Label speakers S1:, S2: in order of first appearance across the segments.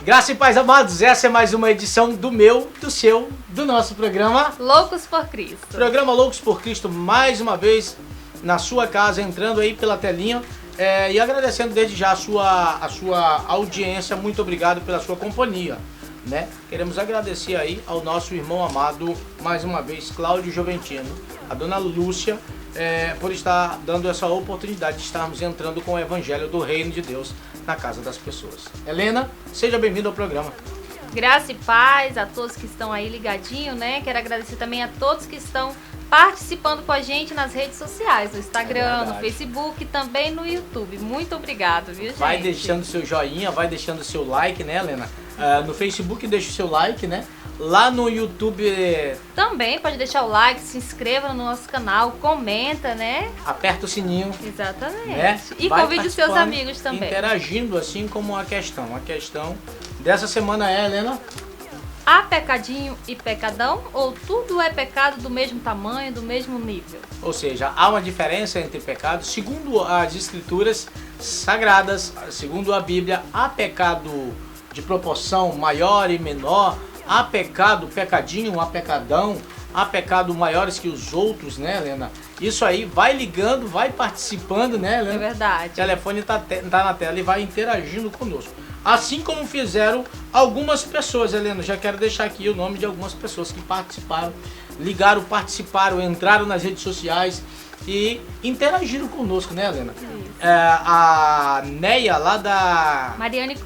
S1: Graça e paz, amados, essa é mais uma edição do meu, do seu, do nosso programa
S2: Loucos por Cristo.
S1: Programa Loucos por Cristo, mais uma vez na sua casa, entrando aí pela telinha e agradecendo desde já a sua audiência. Muito obrigado pela sua companhia, né? Queremos agradecer aí ao nosso irmão amado, mais uma vez, Cláudio Joventino, a dona Lúcia, por estar dando essa oportunidade de estarmos entrando com o Evangelho do Reino de Deus na casa das pessoas. Helena, seja bem-vinda ao programa.
S2: Graça e paz a todos que estão aí ligadinho, né? Quero agradecer também a todos que estão participando com a gente nas redes sociais, no Instagram, no Facebook e também no YouTube. Muito obrigado, viu, gente?
S1: Vai deixando seu joinha, vai deixando seu like, né, Helena? No Facebook deixa o seu like, né? Lá no YouTube
S2: também pode deixar o like, se inscreva no nosso canal, comenta, né?
S1: Aperta o sininho.
S2: Exatamente.
S1: Né?
S2: E convide os seus amigos também.
S1: Interagindo assim como a questão. A questão dessa semana é, Helena?
S2: Há pecadinho e pecadão ou tudo é pecado do mesmo tamanho, do mesmo nível?
S1: Ou seja, há uma diferença entre pecados. Segundo as escrituras sagradas, segundo a Bíblia, há pecado de proporção maior e menor. Há pecado, pecadinho, há pecadão, há pecado maiores que os outros, né, Helena? Isso aí, vai ligando, vai participando, né, Helena?
S2: É verdade.
S1: O telefone tá na tela e vai interagindo conosco. Assim como fizeram algumas pessoas, Helena. Já quero deixar aqui o nome de algumas pessoas que participaram, ligaram, participaram, entraram nas redes sociais e interagiram conosco, né, Helena? A Neia lá da
S2: Mariane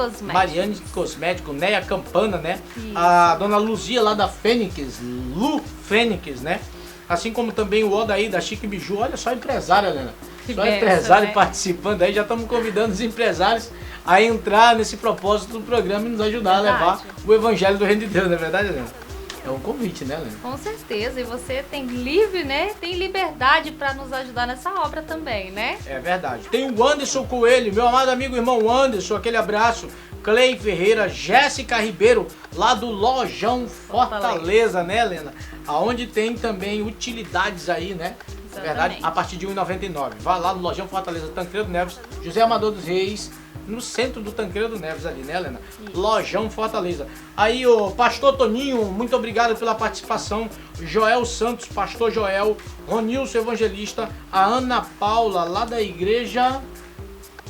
S1: Cosmético, Neia Campana, né?
S2: Isso.
S1: A dona Luzia lá da Fênix, Lu Fênix, né? Assim como também o Odaí da Chique Biju. Olha só, empresário, Helena. Só empresário, né? Participando aí. Já estamos convidando os empresários a entrar nesse propósito do programa e nos ajudar a levar o Evangelho do Reino de Deus, não é verdade, Helena? É um convite, né, Helena?
S2: Com certeza, e você tem livre, né? Tem liberdade para nos ajudar nessa obra também, né?
S1: É verdade. Tem o Anderson Coelho, meu amado amigo irmão Anderson, aquele abraço. Clay Ferreira, Jéssica Ribeiro, lá do Lojão Fortaleza, né, Helena? Aonde tem também utilidades aí, né? É verdade, a partir de R$ 1,99. Vá lá no Lojão Fortaleza, Tancredo Neves, José Amador dos Reis, no centro do Tancredo Neves ali, né, Helena? Isso. Lojão Fortaleza. Aí o Pastor Toninho, muito obrigado pela participação. Joel Santos, Pastor Joel, Ronilson Evangelista, a Ana Paula, lá da igreja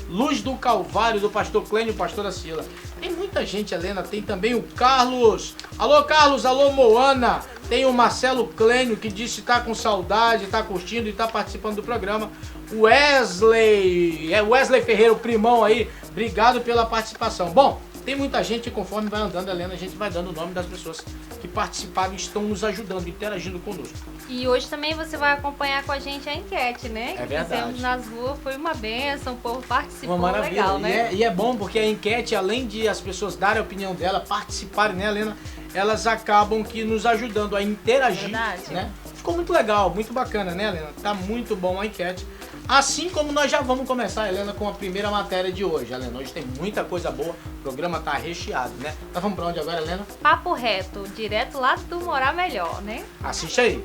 S1: Luz do Calvário, do Pastor Clênio, Pastora Sila. Tem muita gente, Helena. Tem também o Carlos. Alô, Carlos. Alô, Moana. Tem o Marcelo Clênio, que disse que está com saudade, está curtindo e está participando do programa. Wesley Ferreira, o primão aí. Obrigado pela participação. Bom, tem muita gente e conforme vai andando, Helena, a gente vai dando o nome das pessoas que participaram e estão nos ajudando, interagindo conosco.
S2: E hoje também você vai acompanhar com a gente a enquete, né?
S1: É verdade.
S2: Fizemos nas ruas, foi uma benção, o povo participou,
S1: uma maravilha.
S2: Legal, né?
S1: E é bom porque a enquete, além de as pessoas darem a opinião dela, participarem, né, Helena? Elas acabam que nos ajudando a interagir, né? Ficou muito legal, muito bacana, né, Helena? Tá muito bom a enquete. Assim como nós já vamos começar, Helena, com a primeira matéria de hoje, Helena. Hoje tem muita coisa boa, o programa tá recheado, né? Nós vamos pra onde agora, Helena?
S2: Papo reto, direto lá do Morar Melhor, né?
S1: Assiste aí.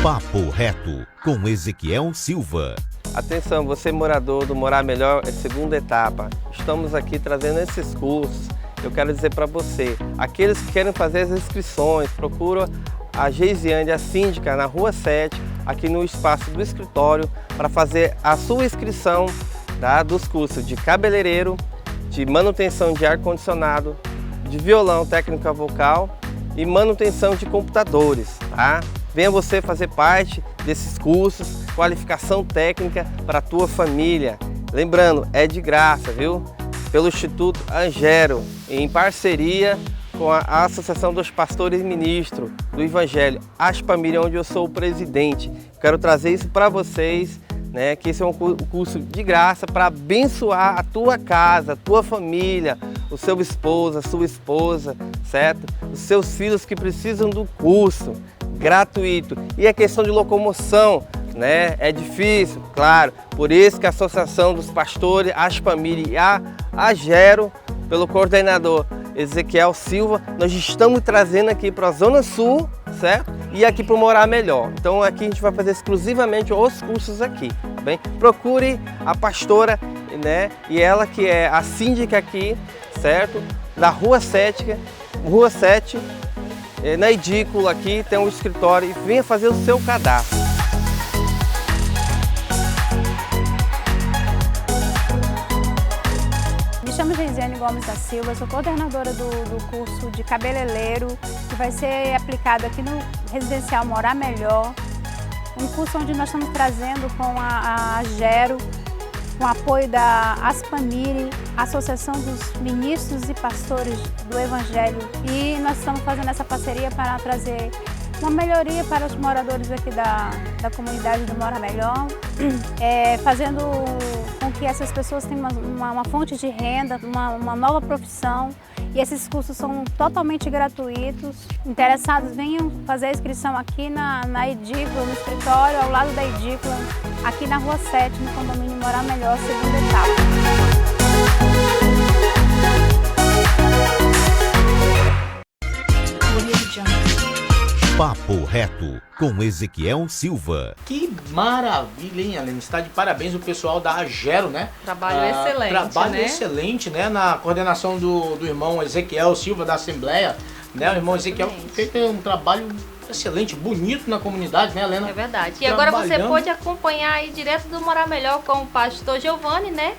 S3: Papo reto, com Ezequiel Silva.
S4: Atenção, você morador do Morar Melhor, é segunda etapa. Estamos aqui trazendo esses cursos. Eu quero dizer para você, aqueles que querem fazer as inscrições, procura a Geisiane, a síndica, na Rua 7, aqui no espaço do escritório, para fazer a sua inscrição, tá, dos cursos de cabeleireiro, de manutenção de ar-condicionado, de violão, técnica vocal e manutenção de computadores. Tá? Venha você fazer parte desses cursos, qualificação técnica para a tua família. Lembrando, é de graça, viu? Pelo Instituto Angero, em parceria com a Associação dos Pastores e Ministros do Evangelho, Aspamília, onde eu sou o presidente. Quero trazer isso para vocês, né, que esse é um curso de graça para abençoar a tua casa, a tua família, o seu esposo, a sua esposa, certo? Os seus filhos que precisam do curso, gratuito. E a questão de locomoção, né, é difícil, claro. Por isso que a Associação dos Pastores, Aspamília e a Agero, pelo coordenador Ezequiel Silva, nós estamos trazendo aqui para a Zona Sul, certo? E aqui para o Morar Melhor. Então aqui a gente vai fazer exclusivamente os cursos aqui, tá bem? Procure a pastora né? E ela que é a síndica aqui, certo? Da Rua 7, na edícula aqui tem um escritório e venha fazer o seu cadastro.
S5: Me chamo Geisiane Gomes da Silva, sou coordenadora do curso de cabeleireiro que vai ser aplicado aqui no Residencial Morar Melhor. Um curso onde nós estamos trazendo com a Gero, com o apoio da Aspaniri, Associação dos Ministros e Pastores do Evangelho. E nós estamos fazendo essa parceria para trazer uma melhoria para os moradores aqui da comunidade do Morar Melhor, fazendo com que essas pessoas tenham uma fonte de renda, uma nova profissão. E esses cursos são totalmente gratuitos. Interessados, venham fazer a inscrição aqui na edícula, no escritório, ao lado da edícula, aqui na Rua 7, no condomínio Morar Melhor, segunda etapa.
S3: Papo Reto, com Ezequiel Silva.
S1: Que maravilha, hein, Helena? Está de parabéns o pessoal da Gero, né?
S2: Trabalho excelente,
S1: Trabalho
S2: né?
S1: excelente, né? Na coordenação do irmão Ezequiel Silva da Assembleia, né? O irmão Ezequiel fez um trabalho excelente, bonito na comunidade, né, Helena?
S2: É verdade. E agora você pode acompanhar aí direto do Morar Melhor com o pastor Giovanni, né?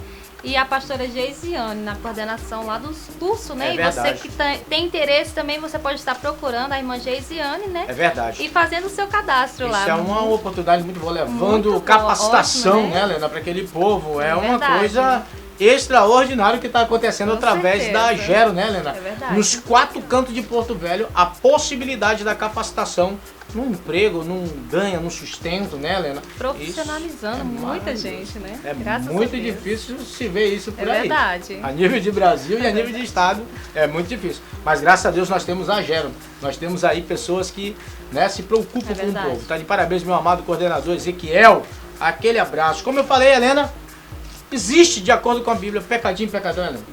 S2: E a pastora Geisiane, na coordenação lá dos cursos, né?
S1: É
S2: e
S1: verdade.
S2: você que tem interesse também, você pode estar procurando a irmã Geisiane, né?
S1: É verdade.
S2: E fazendo o seu cadastro lá.
S1: Isso é uma oportunidade muito boa, levando
S2: Muito boa,
S1: capacitação,
S2: ótimo, né?
S1: Helena, para aquele povo. É uma
S2: verdade.
S1: coisa extraordinária que está acontecendo
S2: Com
S1: através
S2: certeza.
S1: da Gero, né, Helena?
S2: É verdade.
S1: Nos 4 cantos de Porto Velho, a possibilidade da capacitação num emprego, num ganho, num sustento, né, Helena?
S2: Profissionalizando
S1: Isso é
S2: muita
S1: maravilhoso.
S2: gente, né?
S1: É
S2: Graças a
S1: muito
S2: Deus.
S1: difícil se ver isso por
S2: É
S1: aí.
S2: verdade.
S1: A nível de Brasil e a nível de Estado é muito difícil. Mas graças a Deus nós temos a Gero. Nós temos aí pessoas que, né, se preocupam
S2: É
S1: com o
S2: verdade.
S1: povo. Tá de parabéns, meu amado coordenador Ezequiel. Aquele abraço. Como eu falei, Helena, existe, de acordo com a Bíblia, pecadinho e pecadão, Helena?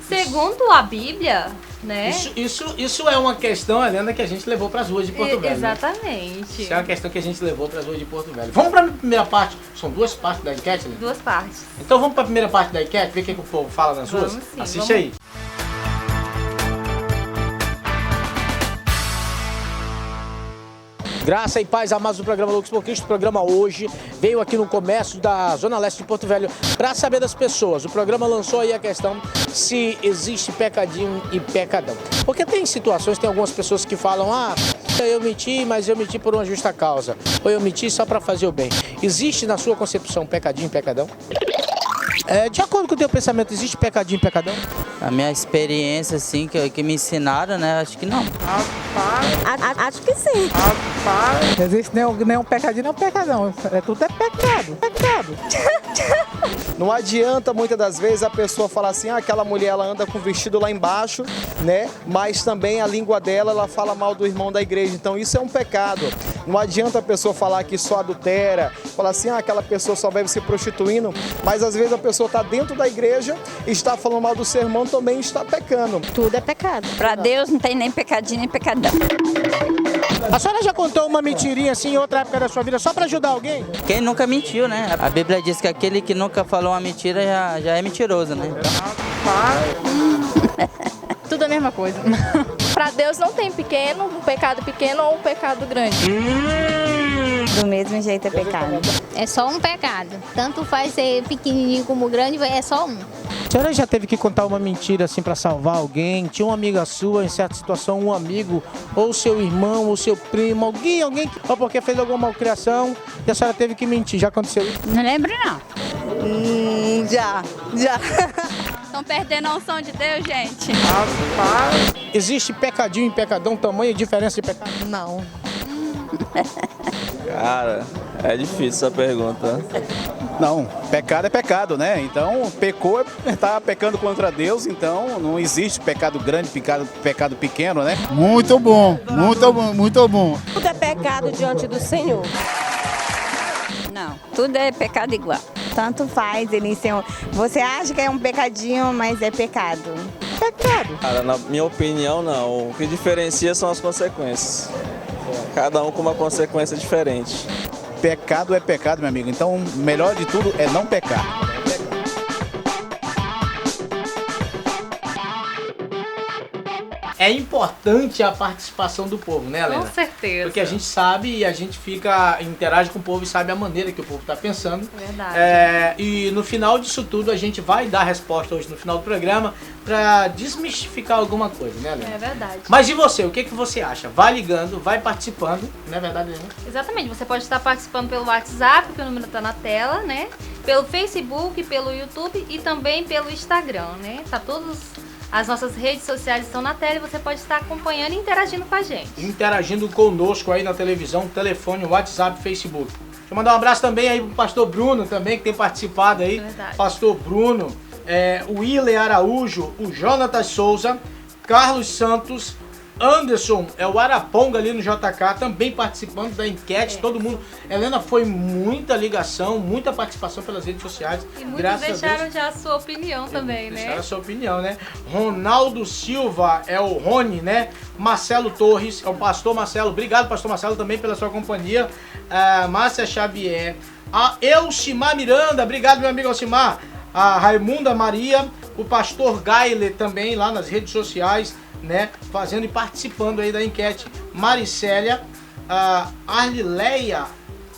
S2: Segundo a Bíblia, né?
S1: Isso é uma questão, Helena, que a gente levou para as ruas de Porto Velho. Né?
S2: Exatamente.
S1: Isso é uma questão que a gente levou para as ruas de Porto Velho. Vamos para a primeira parte. São 2 partes da enquete, Helena?
S2: 2 partes.
S1: Então vamos para a primeira parte da enquete, ver o que o povo fala nas ruas?
S2: Vamos sim,
S1: Assiste
S2: vamos.
S1: aí. Graça e paz, amados do programa Loucos por Cristo. O programa hoje veio aqui no comércio da Zona Leste de Porto Velho para saber das pessoas. O programa lançou aí a questão se existe pecadinho e pecadão. Porque tem situações, tem algumas pessoas que falam, eu menti, mas eu menti por uma justa causa. Ou eu menti só para fazer o bem. Existe na sua concepção pecadinho e pecadão? De acordo com o teu pensamento, existe pecadinho e pecadão?
S6: A minha experiência, assim, que me ensinaram, né? Acho que não.
S7: Acho que sim.
S8: Não existe nenhum pecadinho, nem um pecadão. Tudo é pecado.
S9: Não adianta muitas das vezes a pessoa falar assim, aquela mulher ela anda com o vestido lá embaixo, né? Mas também a língua dela, ela fala mal do irmão da igreja. Então isso é um pecado. Não adianta a pessoa falar que só adultera, falar assim, aquela pessoa só vive se prostituindo, mas às vezes a pessoa está dentro da igreja e está falando mal do seu irmão, também está pecando.
S7: Tudo é pecado. Para Deus não tem nem pecadinho nem pecadão.
S1: A senhora já contou uma mentirinha assim em outra época da sua vida só para ajudar alguém?
S6: Quem nunca mentiu, né? A Bíblia diz que aquele que nunca falou uma mentira já é mentiroso, né?
S10: Tudo a mesma coisa. Para Deus não tem um pecado pequeno ou um pecado grande.
S7: Do mesmo jeito é pecado.
S11: É só um pecado. Tanto faz ser pequenininho como grande, é só um.
S1: A senhora já teve que contar uma mentira assim para salvar alguém? Tinha uma amiga sua, em certa situação, um amigo, ou seu irmão, ou seu primo, alguém, ou porque fez alguma malcriação e a senhora teve que mentir. Já aconteceu isso?
S11: Não lembro, não.
S7: Já.
S10: Estão perdendo a unção de Deus, gente.
S1: Existe pecadinho e pecadão, tamanho e diferença de pecado?
S7: Não.
S12: Cara, é difícil essa pergunta.
S13: Não, pecado é pecado, né? Então, pecou, está pecando contra Deus, então não existe pecado grande, pecado pequeno, né?
S14: Muito bom, muito bom.
S7: Tudo é pecado diante do Senhor. Não, tudo é pecado igual. Tanto faz, Eliseu. Você acha que é um pecadinho, mas é pecado.
S1: Pecado.
S12: Cara, na minha opinião, não. O que diferencia são as consequências. Cada um com uma consequência diferente.
S13: Pecado é pecado, meu amigo. Então, o melhor de tudo é não pecar.
S1: é importante a participação do povo, né, Helena?
S2: Com certeza.
S1: Porque a gente sabe e a gente interage com o povo e sabe a maneira que o povo está pensando.
S2: Verdade.
S1: E no final disso tudo a gente vai dar a resposta hoje no final do programa para desmistificar alguma coisa, né, Helena?
S2: É verdade.
S1: Mas e você? O que você acha? Vai ligando, vai participando, não é verdade, Helena?
S2: Exatamente. Você pode estar participando pelo WhatsApp, que o número está na tela, né? Pelo Facebook, pelo YouTube e também pelo Instagram, né? Tá todos... As nossas redes sociais estão na tela e você pode estar acompanhando e interagindo com a gente. Interagindo conosco aí na televisão, telefone, WhatsApp, Facebook. Deixa eu mandar um abraço também aí pro pastor Bruno também, que tem participado aí. É pastor Bruno, o Willer Araújo, o Jonatas Souza, Carlos Santos, Anderson, o Araponga ali no JK, também participando da enquete, todo mundo. Helena, foi muita ligação, muita participação pelas redes sociais. E muitos deixaram já a sua opinião também, né?
S1: Deixaram a sua opinião, né? Ronaldo Silva, o Rony, né? Marcelo Torres, o pastor Marcelo. Obrigado, pastor Marcelo, também pela sua companhia. Márcia Xavier. A Elcimar Miranda, obrigado, meu amigo Elcimar. A Raimunda Maria, o pastor Gailer também lá nas redes sociais, né, fazendo e participando aí da enquete. Maricélia, Arlileia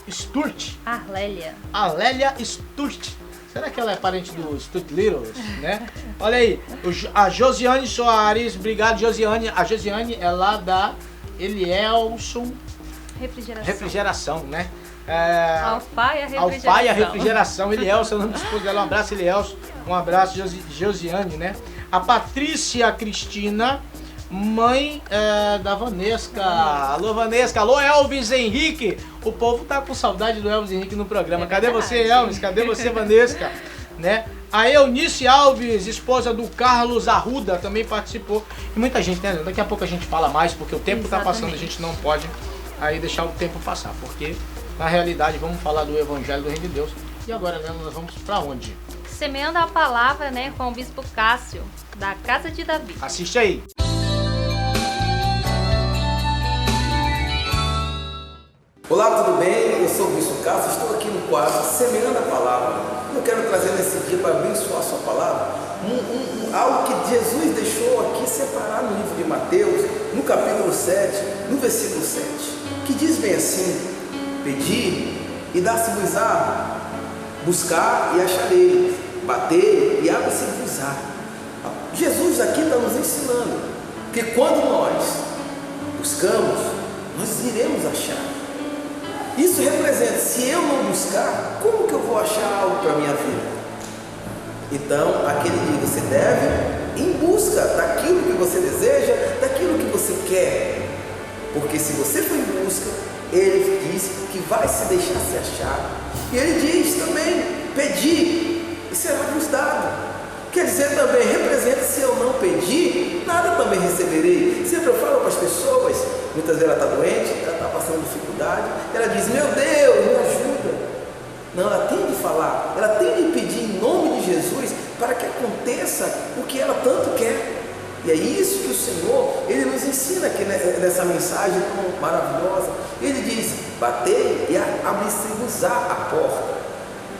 S1: Sturt. Arlélia Sturt. Será que ela é parente do Sturt Little, né? Olha aí, a Josiane Soares, obrigado Josiane. A Josiane é lá da Elielson Refrigeração, né? Alfaia Refrigeração. Elielson, o nome do esposo dela. Um abraço, Elielson. Um abraço, Josiane, né? A Patrícia Cristina, mãe da Vanesca. Alô, Vanesca. Alô, Elvis Henrique. O povo tá com saudade do Elvis Henrique no programa. Cadê você, Elvis? Cadê você, Vanesca? Né? A Eunice Alves, esposa do Carlos Arruda, também participou. E muita gente, né? Daqui a pouco a gente fala mais, porque o tempo tá passando, a gente não pode aí deixar o tempo passar. Porque, na realidade, vamos falar do Evangelho do Reino de Deus. E agora, né, nós vamos pra onde?
S2: Semeando a palavra, né, com o Bispo Cássio, da Casa de Davi.
S1: Assiste aí.
S15: Olá, tudo bem? Eu sou o Bispo Cássio, estou aqui no quadro Semeando a Palavra. Eu quero trazer nesse dia para abençoar a sua palavra algo que Jesus deixou aqui separado no livro de Mateus, no capítulo 7, no versículo 7, que diz bem assim: Pedi e dá-se-vos-á, buscar e achareis, bater e abre-se-vos-á. Jesus aqui está nos ensinando que quando nós buscamos, nós iremos achar. Isso representa, se eu não buscar, como que eu vou achar algo para a minha vida? Então, aquele dia você deve ir em busca daquilo que você deseja, daquilo que você quer. Porque se você for em busca, ele diz que vai se deixar se achar. E ele diz também: pedir e será-vos dado. Quer dizer também, representa, se eu não pedir, nada também receberei. Sempre eu falo para as pessoas, muitas vezes ela está doente, ela está passando dificuldade, ela diz: meu Deus, me ajuda. Não, ela tem de falar, ela tem de pedir em nome de Jesus para que aconteça o que ela tanto quer. E é isso que o Senhor, Ele nos ensina aqui nessa mensagem tão maravilhosa. Ele diz: batei e abre-se-vos-á a porta.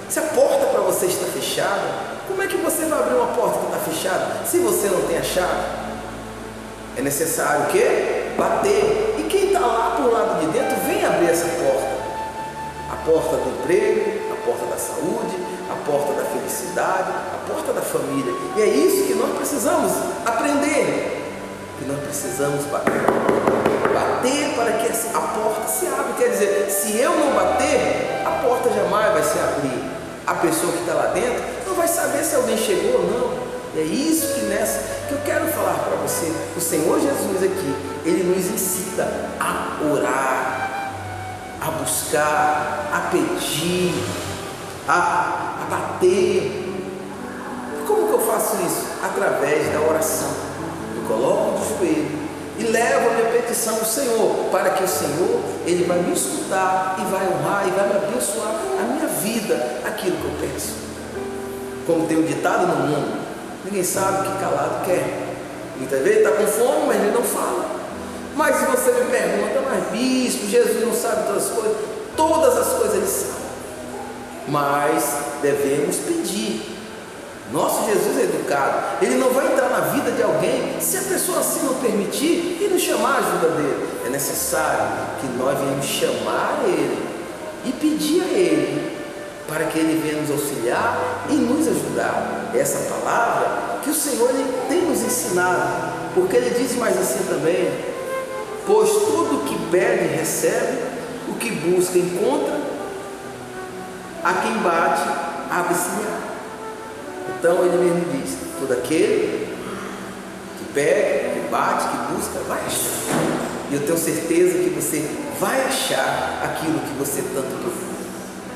S15: Se a porta para você está fechada, como é que você vai abrir uma porta que está fechada se você não tem a chave? É necessário o quê? Bater. E quem está lá por lado de dentro, vem abrir essa porta. A porta do emprego, a porta da saúde, a porta da felicidade, a porta da família. E é isso que nós precisamos aprender. Que nós precisamos bater. Bater para que a porta se abra. Quer dizer, se eu não bater, a porta jamais vai se abrir. A pessoa que está lá dentro não vai saber se alguém chegou ou não. E é isso que eu quero falar para você. O Senhor Jesus aqui, Ele nos ensina a orar, a buscar, a pedir, a bater. Como que eu faço isso? Através da oração. Eu coloco de joelho e levo a minha petição ao Senhor, para que o Senhor, Ele vai me escutar e vai honrar e vai me abençoar a minha vida, aquilo que eu penso. Como tem um ditado no mundo: ninguém sabe o que calado quer. Muitas vezes está com fome, mas ele não fala. Mas se você me pergunta: mas bispo, Jesus não sabe todas as coisas Ele sabe. Mas devemos pedir. Nosso Jesus é educado, Ele não vai entrar na vida vida de alguém, se a pessoa assim não permitir e não chamar a ajuda dele. É necessário que nós venhamos chamar ele e pedir a ele para que ele venha nos auxiliar e nos ajudar. Essa palavra que o Senhor ele tem nos ensinado, porque ele diz mais assim também: pois tudo que pede recebe, o que busca encontra, a quem bate abre-se-lhe. Então ele mesmo diz: todo aquele que pede, que bate, que busca, vai achar. E eu tenho certeza que você vai achar aquilo que você tanto procura.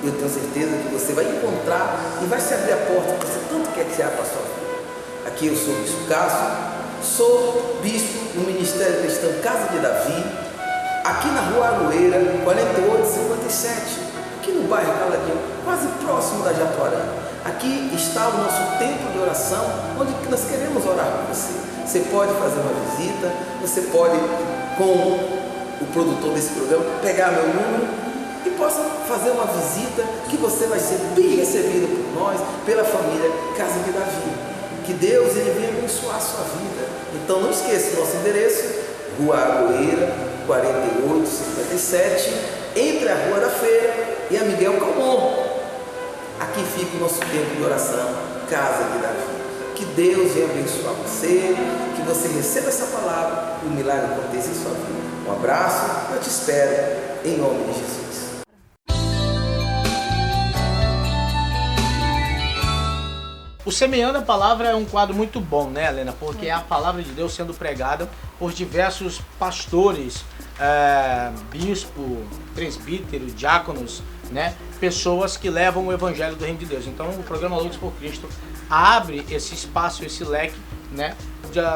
S15: Eu tenho certeza que você vai encontrar e vai se abrir a porta que você tanto quer que se abra para a sua vida. Aqui eu sou o Bispo Cássio, sou bispo no Ministério Cristão Casa de Davi, aqui na Rua Aroeira, 4857, aqui no bairro Caladinho, quase próximo da Jatuarã. Aqui está o nosso templo de oração, onde nós queremos orar com você. Você pode fazer uma visita, você pode, com o produtor desse programa, pegar meu número e possa fazer uma visita que você vai ser bem recebido por nós, pela família Casa de Davi. Que Deus ele venha abençoar a sua vida. Então não esqueça o nosso endereço, Rua Aroeira, 4857, entre a Rua da Feira e a Miguel Calmon. Aqui fica o nosso tempo de oração, Casa de Davi. Que Deus venha abençoar você, que você receba essa palavra e o milagre aconteça em sua vida. Um abraço, eu te espero, em nome de Jesus.
S1: O Semeando a Palavra é um quadro muito bom, né, Helena? Porque é a palavra de Deus sendo pregada por diversos pastores, bispo, presbítero, diáconos, né? Pessoas que levam o evangelho do reino de Deus. Então o programa Loucos por Cristo abre esse espaço, esse leque, né,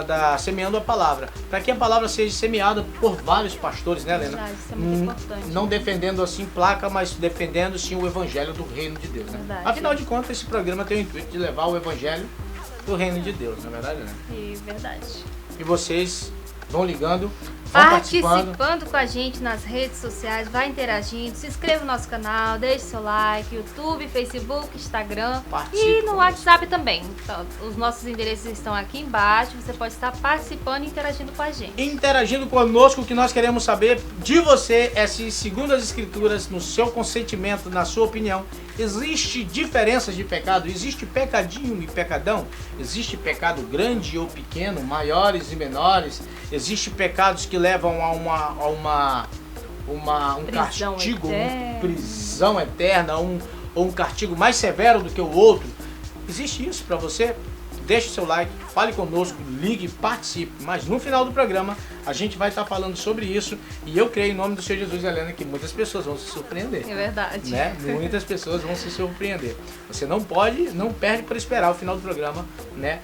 S1: da Semeando a Palavra, para que a palavra seja semeada por vários pastores, né, Helena?
S2: Verdade, isso é muito importante.
S1: Não defendendo assim placa, mas defendendo sim o evangelho do reino de Deus, né?
S2: Verdade.
S1: Afinal de contas, esse programa tem o intuito de levar o evangelho do reino de Deus, não é verdade, né?
S2: E verdade.
S1: E vocês vão ligando, vão
S2: Participando com a gente nas redes sociais, vai interagindo, se inscreva no nosso canal, deixe seu like, YouTube, Facebook, Instagram e no WhatsApp também. Então, os nossos endereços estão aqui embaixo, você pode estar participando e interagindo com a gente.
S1: Interagindo conosco, o que nós queremos saber de você é se, segundo as Escrituras, no seu consentimento, na sua opinião, existe diferenças de pecado? Existe pecadinho e pecadão? Existe pecado grande ou pequeno, maiores e menores? Existe pecados que levam a um castigo, uma prisão eterna, ou um castigo mais severo do que o outro? Existe isso para você? Deixe o seu like, fale conosco, ligue, participe. Mas no final do programa a gente vai estar falando sobre isso. E eu creio em nome do Senhor Jesus, Helena, que muitas pessoas vão se surpreender.
S2: É verdade.
S1: Né? Muitas pessoas vão se surpreender. Você não perde por esperar o final do programa, né?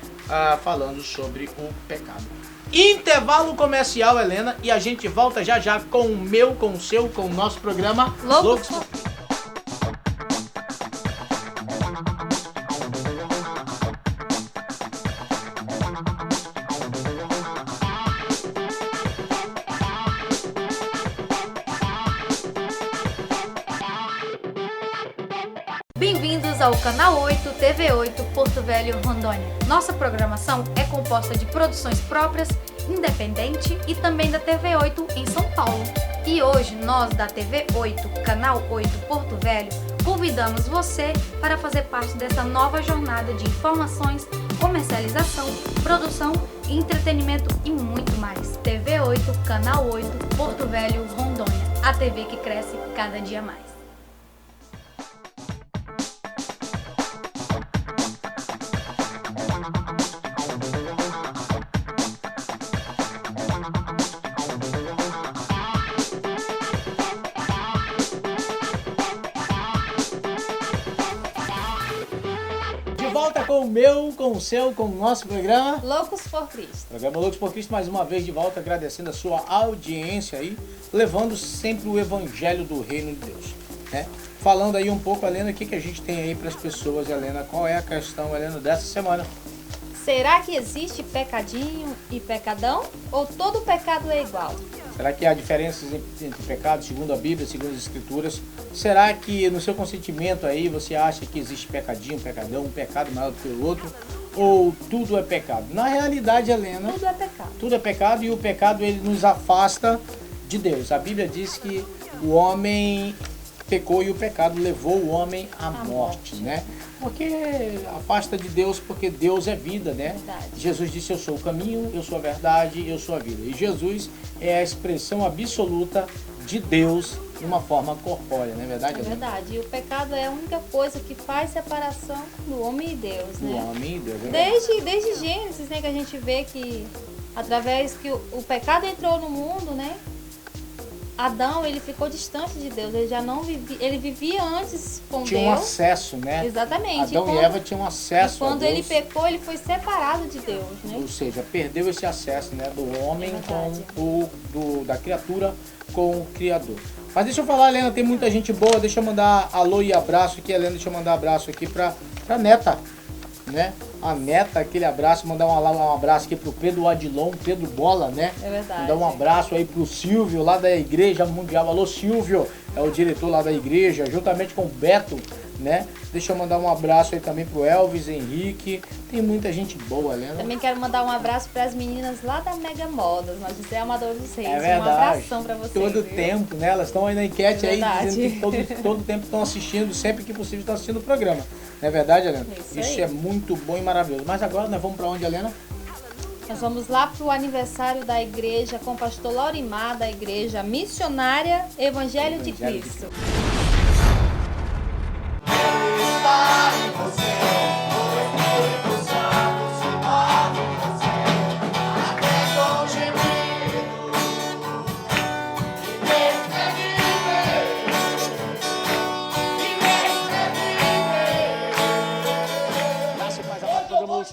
S1: Falando sobre o pecado. Intervalo comercial, Helena, e a gente volta já já com o meu, com o seu, com o nosso programa Loucos.
S2: Bem-vindos ao Canal 8, TV 8, Porto Velho, Rondônia. Nossa programação é composta de produções próprias, independente e também da TV 8 em São Paulo. E hoje nós da TV 8, Canal 8, Porto Velho, convidamos você para fazer parte dessa nova jornada de informações, comercialização, produção, entretenimento e muito mais. TV 8, Canal 8, Porto Velho, Rondônia. A TV que cresce cada dia mais.
S1: Com o meu, com o seu, com o nosso programa
S2: Loucos por Cristo.
S1: Programa Loucos por Cristo, mais uma vez de volta, agradecendo a sua audiência aí, levando sempre o evangelho do reino de Deus, né? Falando aí um pouco, Helena, o que a gente tem aí para as pessoas, Helena? Qual é a questão, Helena, dessa semana?
S2: Será que existe pecadinho e pecadão? Ou todo pecado é igual?
S1: Será que há diferenças entre pecados, segundo a Bíblia, segundo as Escrituras? Será que no seu consentimento aí você acha que existe pecadinho, pecadão, um pecado maior do que o outro? ou tudo é pecado? Na realidade, Helena,
S2: Tudo é pecado.
S1: tudo é pecado e o pecado ele nos afasta de Deus. A Bíblia diz que o homem pecou e o pecado levou o homem à morte, né? Porque afasta de Deus, porque Deus é vida, né?
S2: Verdade.
S1: Jesus disse, eu sou o caminho, eu sou a verdade, eu sou a vida. E Jesus é a expressão absoluta de Deus numa forma corpórea, não é verdade,
S2: É
S1: Helena?
S2: verdade. E o pecado é a única coisa que faz separação do homem e Deus,
S1: Do
S2: né?
S1: homem e Deus, é verdade.
S2: Desde Gênesis, né, que a gente vê que através que o pecado entrou no mundo, né? Adão, ele ficou distante de Deus, ele já não vivia, ele vivia antes com
S1: Tinha
S2: Deus.
S1: um acesso, né?
S2: Exatamente.
S1: Adão e Eva tinham acesso
S2: e quando
S1: a Deus.
S2: ele pecou, ele foi separado de Deus, né?
S1: Ou seja, perdeu esse acesso, né, do homem da criatura com o Criador. Mas deixa eu falar, Helena, tem muita gente boa, deixa eu mandar alô e abraço aqui, Helena, deixa eu mandar abraço aqui pra Neta, né? A Neta, aquele abraço, mandar um abraço aqui pro Pedro Adilon, Pedro Bola, né?
S2: É verdade.
S1: Mandar um abraço aí pro Silvio, lá da Igreja Mundial. Alô, Silvio, é o diretor lá da igreja, juntamente com o Beto, né? Deixa eu mandar um abraço aí também pro Elvis, Henrique. Tem muita gente boa, Helena.
S2: Também quero mandar um abraço para as meninas lá da Mega Modas, nós José Amador dos Reis.
S1: É verdade.
S2: Um abração para vocês.
S1: Todo
S2: viu?
S1: tempo, né? Elas estão aí na enquete
S2: É
S1: aí,
S2: verdade.
S1: dizendo que todo tempo estão assistindo, sempre que possível estão assistindo o programa. Não é verdade, Helena?
S2: Isso aí.
S1: é muito bom e maravilhoso. Mas agora nós vamos para onde, Helena?
S2: Nós vamos lá para o aniversário da igreja com o pastor Laurimar, da igreja missionária Evangelho de Cristo.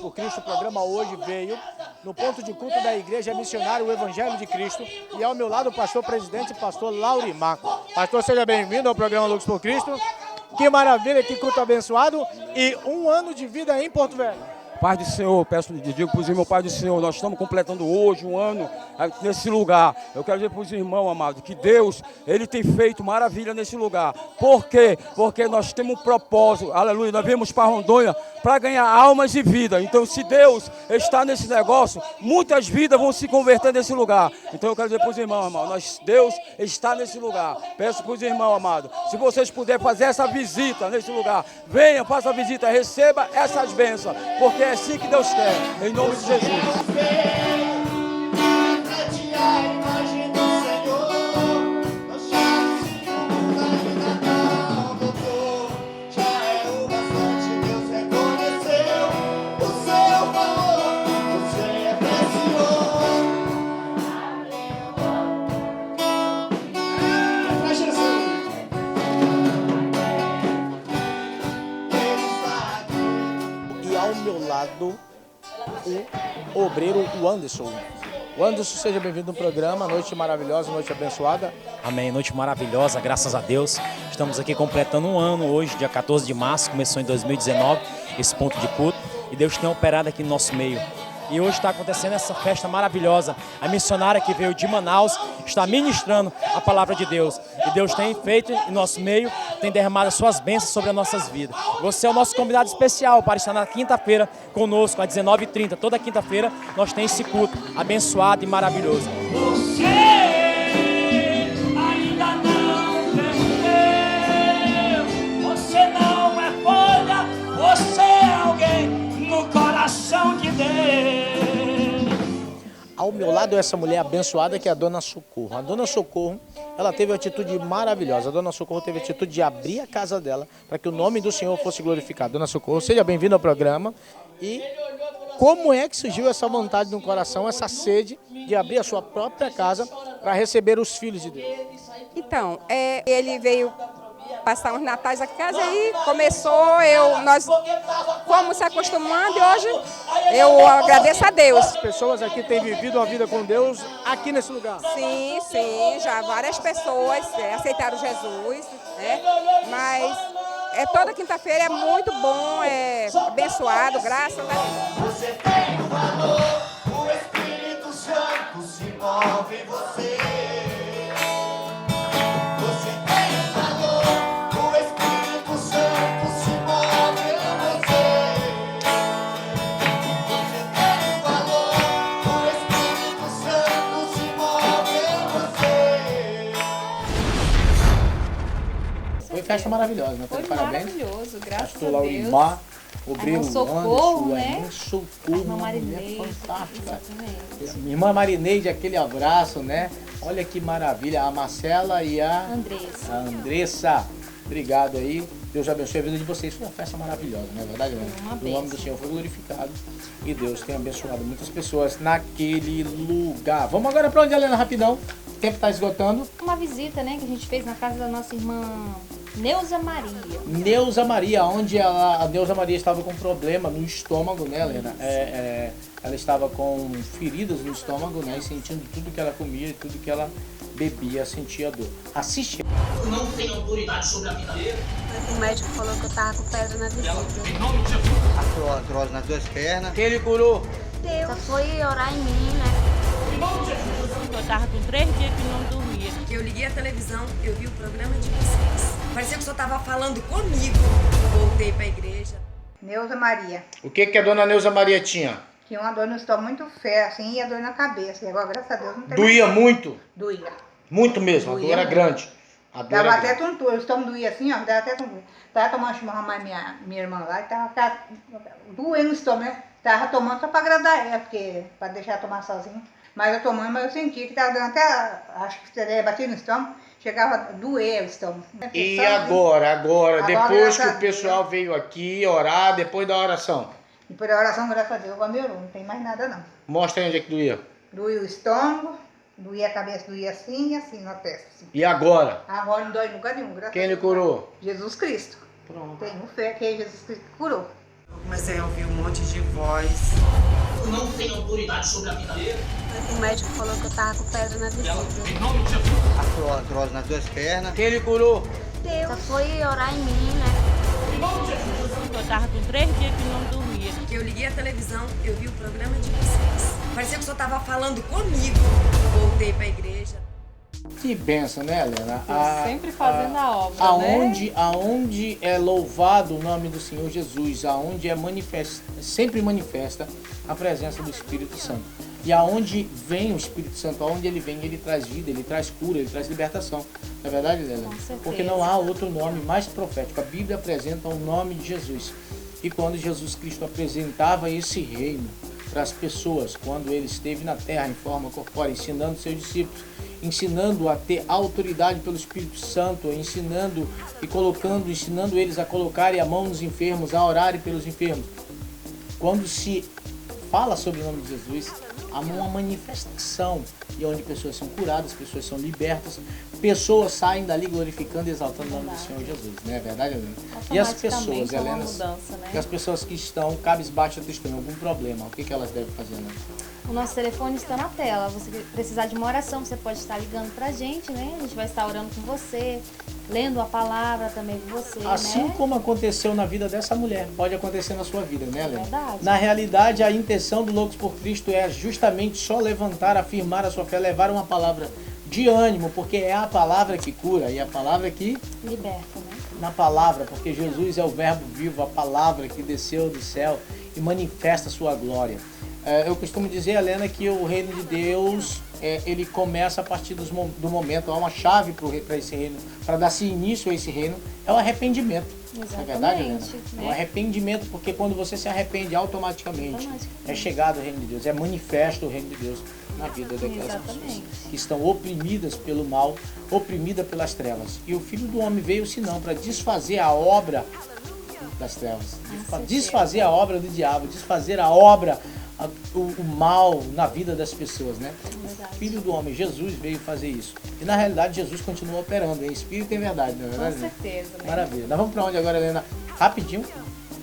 S1: Por Cristo, o programa hoje veio no ponto de culto da Igreja Missionária, o Evangelho de Cristo, e ao meu lado o pastor presidente, pastor Laurimar. Pastor, seja bem-vindo ao programa Lux por Cristo. Que maravilha, que culto abençoado e um ano de vida em Porto Velho.
S16: Paz do Senhor, digo para os irmãos, Paz do Senhor, nós estamos completando hoje um ano nesse lugar. Eu quero dizer para os irmãos, amados, que Deus, Ele tem feito maravilha nesse lugar. Por quê? Porque nós temos um propósito, aleluia, nós viemos para Rondônia para ganhar almas e vida. Então, se Deus está nesse negócio, muitas vidas vão se converter nesse lugar. Então, eu quero dizer para os irmãos, amados, Deus está nesse lugar. Peço para os irmãos, amados, se vocês puderem fazer essa visita nesse lugar, venha, faça a visita, receba essas bênçãos, porque é assim que Deus quer, em nome de Jesus.
S1: Ao meu lado, o obreiro, o Anderson. O Anderson, seja bem-vindo no programa, noite maravilhosa, noite abençoada.
S17: Amém, noite maravilhosa, graças a Deus. Estamos aqui completando um ano hoje, dia 14 de março, começou em 2019, esse ponto de culto, e Deus tem operado aqui no nosso meio. E hoje está acontecendo essa festa maravilhosa. A missionária que veio de Manaus está ministrando a palavra de Deus. E Deus tem feito em nosso meio, tem derramado as suas bênçãos sobre as nossas vidas. Você é o nosso convidado especial para estar na quinta-feira conosco, às 19h30. Toda quinta-feira nós temos esse culto abençoado e maravilhoso.
S18: Você não é folha, você é alguém no coração de Deus.
S1: Ao meu lado essa mulher abençoada que é a Dona Socorro. A Dona Socorro, ela teve uma atitude maravilhosa. A Dona Socorro teve a atitude de abrir a casa dela para que o nome do Senhor fosse glorificado. Dona Socorro, seja bem-vinda ao programa. E como é que surgiu essa vontade no coração, essa sede de abrir a sua própria casa para receber os filhos de Deus?
S19: Então, ele veio passar uns natais aqui em casa e começou, nós fomos se acostumando e hoje eu agradeço a Deus.
S1: As pessoas aqui têm vivido a vida com Deus aqui nesse lugar?
S19: Sim, já várias pessoas aceitaram Jesus, né? Mas toda quinta-feira é muito bom, é abençoado, graças a Deus.
S18: Você tem um valor, o Espírito Santo se move em você.
S1: festa maravilhosa, né?
S2: Foi
S1: Parabéns.
S2: maravilhoso, graças
S1: Pastor
S2: a
S1: Laurimar,
S2: Deus.
S1: obreiro
S2: Socorro,
S1: Anderson,
S2: né?
S1: irmã Socorro,
S2: Irmã
S1: uma mulher
S2: Marineide,
S1: fantástica.
S2: exatamente.
S1: Minha irmã Marineide, aquele abraço, né? Olha que maravilha, a Marcela e a Andressa. Obrigado aí. Deus abençoe a vida de vocês. Foi uma festa maravilhosa, não é verdade, né? O nome do Senhor foi glorificado e Deus tem abençoado muitas pessoas naquele lugar. Vamos agora para onde, Helena, rapidão? O tempo está esgotando.
S2: Uma visita, né, que a gente fez na casa da nossa irmã Neuza Maria.
S1: Neuza Maria, onde a Neuza Maria estava com problema no estômago, né, Helena? Ela estava com feridas no estômago, né? E sentindo tudo que ela comia e tudo que ela bebia, sentia dor. Assiste.
S18: Eu não tenho autoridade sobre a vida dele.
S20: O médico falou que eu tava com pedra na vesícula.
S18: Em nome de Jesus.
S21: Artrose nas duas pernas.
S1: Quem ele curou?
S20: Deus. Só foi orar em mim, né?
S18: Em nome de Jesus.
S22: Eu tava com 3 dias que não dormia.
S23: Eu liguei a televisão, eu vi o programa de vocês. Parecia que o senhor tava falando comigo. Voltei pra igreja.
S24: Neuza Maria.
S1: O que a dona Neuza Maria tinha?
S24: Tinha uma dor no estômago muito feia, assim, e a dor na cabeça. E agora, graças a Deus, não tem
S1: Doía
S24: mais.
S1: muito?
S24: Doía.
S1: Muito mesmo,
S24: Doía
S1: a dor era
S24: muito.
S1: grande. A dor
S24: Dava
S1: era
S24: até
S1: grande.
S24: tontura, o estômago doía assim, ó, dava até tontura. Tava tomando chimarrão mais minha irmã lá, e tava doendo o estômago, né? Tava tomando só pra agradar ela, porque pra deixar ela tomar sozinha. Mas eu tomando, mas eu senti que tava dando até, acho que batia no estômago, chegava a doer o estômago.
S1: E agora, depois que
S24: graças
S1: o pessoal veio aqui orar, depois da oração?
S24: Depois da oração, graças a Deus, agora melhorou, não tem mais nada não.
S1: Mostra aí onde é que doía.
S24: Doía o estômago, doía a cabeça, doía assim e assim na testa. Assim.
S1: E agora?
S24: Agora não dói em lugar nenhum, graças
S1: Quem
S24: a
S1: ele
S24: Deus.
S1: curou?
S24: Jesus Cristo.
S1: Pronto.
S24: Tenho fé que é Jesus Cristo que curou.
S23: Eu comecei a ouvir um monte de voz.
S18: Eu não tenho autoridade sobre a vida dele.
S20: O médico falou que eu tava com pedra na vesícula.
S18: Em nome de Jesus.
S21: Artrose nas duas pernas.
S1: Quem ele curou?
S20: Deus. Só foi orar em mim, né?
S18: Em nome de Jesus.
S22: Eu tava com 3 dias que não dormia.
S23: Eu liguei a televisão, eu vi o programa de vocês. Parecia que o senhor tava falando comigo. Voltei pra igreja.
S1: Que benção, né, Helena?
S2: Sempre fazendo a obra,
S1: aonde é louvado o nome do Senhor Jesus, aonde sempre manifesta a presença do Espírito Santo. E aonde vem o Espírito Santo, aonde ele vem, ele traz vida, ele traz cura, ele traz libertação. Não é verdade, Helena? Porque não há outro nome mais profético. A Bíblia apresenta o nome de Jesus. E quando Jesus Cristo apresentava esse reino para as pessoas, quando ele esteve na terra em forma corpórea, ensinando seus discípulos, ensinando a ter autoridade pelo Espírito Santo, ensinando eles a colocarem a mão nos enfermos, a orarem pelos enfermos. Quando se fala sobre o nome de Jesus, há uma manifestação e onde pessoas são curadas, pessoas são libertas, pessoas saem dali glorificando e exaltando o nome do Senhor Jesus, não é verdade, Helena? E as pessoas, Helena, e as pessoas que estão cabisbaixas, têm algum problema, o que elas devem fazer, né?
S2: O nosso telefone está na tela. Você precisar de uma oração, você pode estar ligando pra gente, né? A gente vai estar orando com você, lendo a palavra também com você,
S1: Assim
S2: né?
S1: como aconteceu na vida dessa mulher, pode acontecer na sua vida, né, Helena?
S2: Verdade.
S1: Na realidade, a intenção do Loucos por Cristo é justamente só levantar, afirmar a sua fé, levar uma palavra de ânimo, porque é a palavra que cura e a palavra que
S2: liberta, né?
S1: Na palavra, porque Jesus é o verbo vivo, a palavra que desceu do céu e manifesta a sua glória. Eu costumo dizer, Helena, que o reino de Deus, ele começa a partir do momento, há uma chave para esse reino, para dar-se início a esse reino, é o arrependimento.
S2: Exatamente,
S1: Não é verdade, Helena?
S2: né?
S1: É o arrependimento, porque quando você se arrepende automaticamente, é chegado o reino de Deus, é manifesto o reino de Deus na vida daquelas pessoas que estão oprimidas pelo mal, oprimidas pelas trevas. E o Filho do Homem veio, senão, para desfazer a obra das trevas, desfazer a obra do diabo, desfazer a obra, o mal na vida das pessoas, né? O Filho do Homem, Jesus, veio fazer isso. E na realidade Jesus continua operando em espírito e em verdade, não é verdade?
S2: Com certeza, né?
S1: Maravilha. Nós vamos para onde agora, Helena? Rapidinho.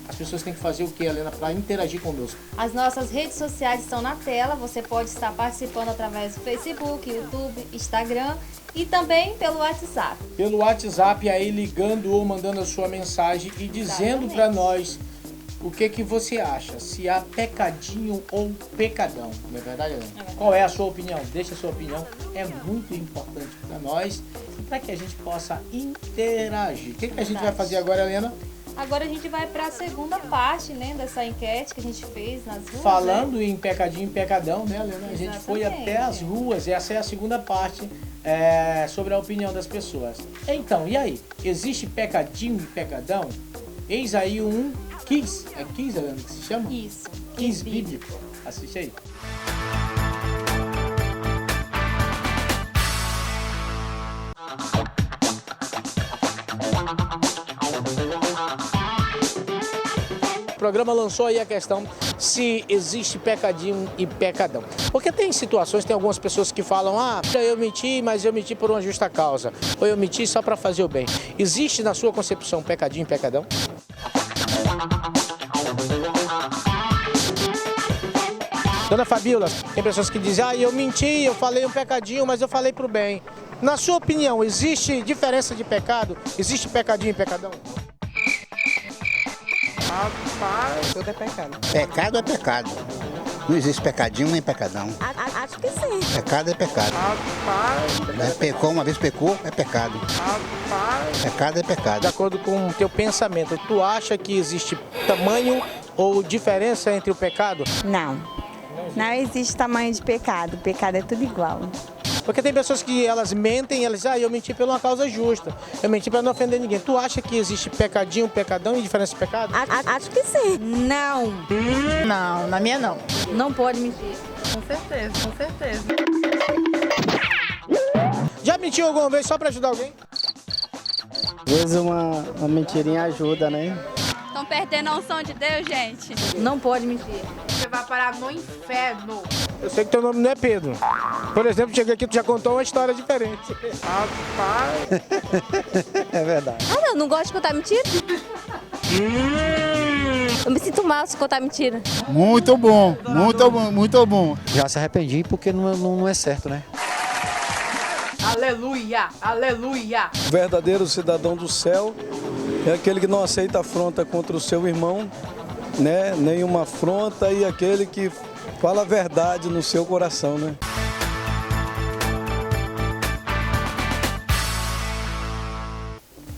S1: As pessoas têm que fazer o que, Helena, para interagir conosco?
S2: As nossas redes sociais estão na tela. Você pode estar participando através do Facebook, YouTube, Instagram e também pelo WhatsApp.
S1: Pelo WhatsApp, aí ligando ou mandando a sua mensagem e dizendo para nós o que você acha, se há pecadinho ou pecadão, não é verdade, Helena? Qual é a sua opinião? Deixa a sua opinião, é muito importante para nós e para que a gente possa interagir. O que a gente vai fazer agora, Helena?
S2: Agora a gente vai para a segunda parte, né, dessa enquete que a gente fez nas ruas.
S1: Falando em pecadinho e pecadão, né, Helena? A gente foi até as ruas, essa é a segunda parte sobre a opinião das pessoas. Então, e aí? Existe pecadinho e pecadão? Eis aí um quiz. É quiz, Helena, que se chama?
S2: Isso.
S1: Quiz bíblico. Assiste aí. O programa lançou aí a questão se existe pecadinho e pecadão. Porque tem situações, tem algumas pessoas que falam, eu menti, mas eu menti por uma justa causa. Ou eu menti só para fazer o bem. Existe na sua concepção pecadinho e pecadão? Dona Fabíola, tem pessoas que dizem, eu menti, eu falei um pecadinho, mas eu falei pro bem. Na sua opinião, existe diferença de pecado? Existe pecadinho e pecadão?
S3: Rapaz, tudo é pecado.
S4: Pecado é pecado. Não existe pecadinho nem pecadão.
S7: Acho que sim.
S4: Pecado é pecado.
S3: Rapaz.
S4: Pecou, uma vez pecou, é pecado.
S3: Rapaz.
S4: Pecado é pecado.
S1: De acordo com o teu pensamento, tu acha que existe tamanho ou diferença entre o pecado?
S7: Não. Não existe tamanho de pecado. Pecado é tudo igual.
S1: Porque tem pessoas que elas mentem, elas dizem, eu menti por uma causa justa. Eu menti para não ofender ninguém. Tu acha que existe pecadinho, pecadão e diferença de pecado?
S7: Acho que sim. Não.
S10: Não, na minha não.
S7: Não pode mentir.
S10: Com certeza, com certeza.
S1: Já mentiu alguma vez só para ajudar alguém?
S3: Às vezes uma mentirinha ajuda, né?
S10: Estão perdendo a unção de Deus, gente.
S7: Não pode mentir.
S10: Você vai parar no inferno.
S1: Eu sei que teu nome não é Pedro. Por exemplo, cheguei aqui, tu já contou uma história diferente.
S3: Rapaz. É verdade.
S7: Eu não gosto de contar mentira. Eu me sinto mal se contar mentira.
S14: Muito bom, muito bom, muito bom.
S3: Já se arrependi porque não é certo, né?
S10: Aleluia, aleluia.
S5: O verdadeiro cidadão do céu é aquele que não aceita afronta contra o seu irmão, né? Nenhuma afronta, e aquele que fala a verdade no seu coração, né?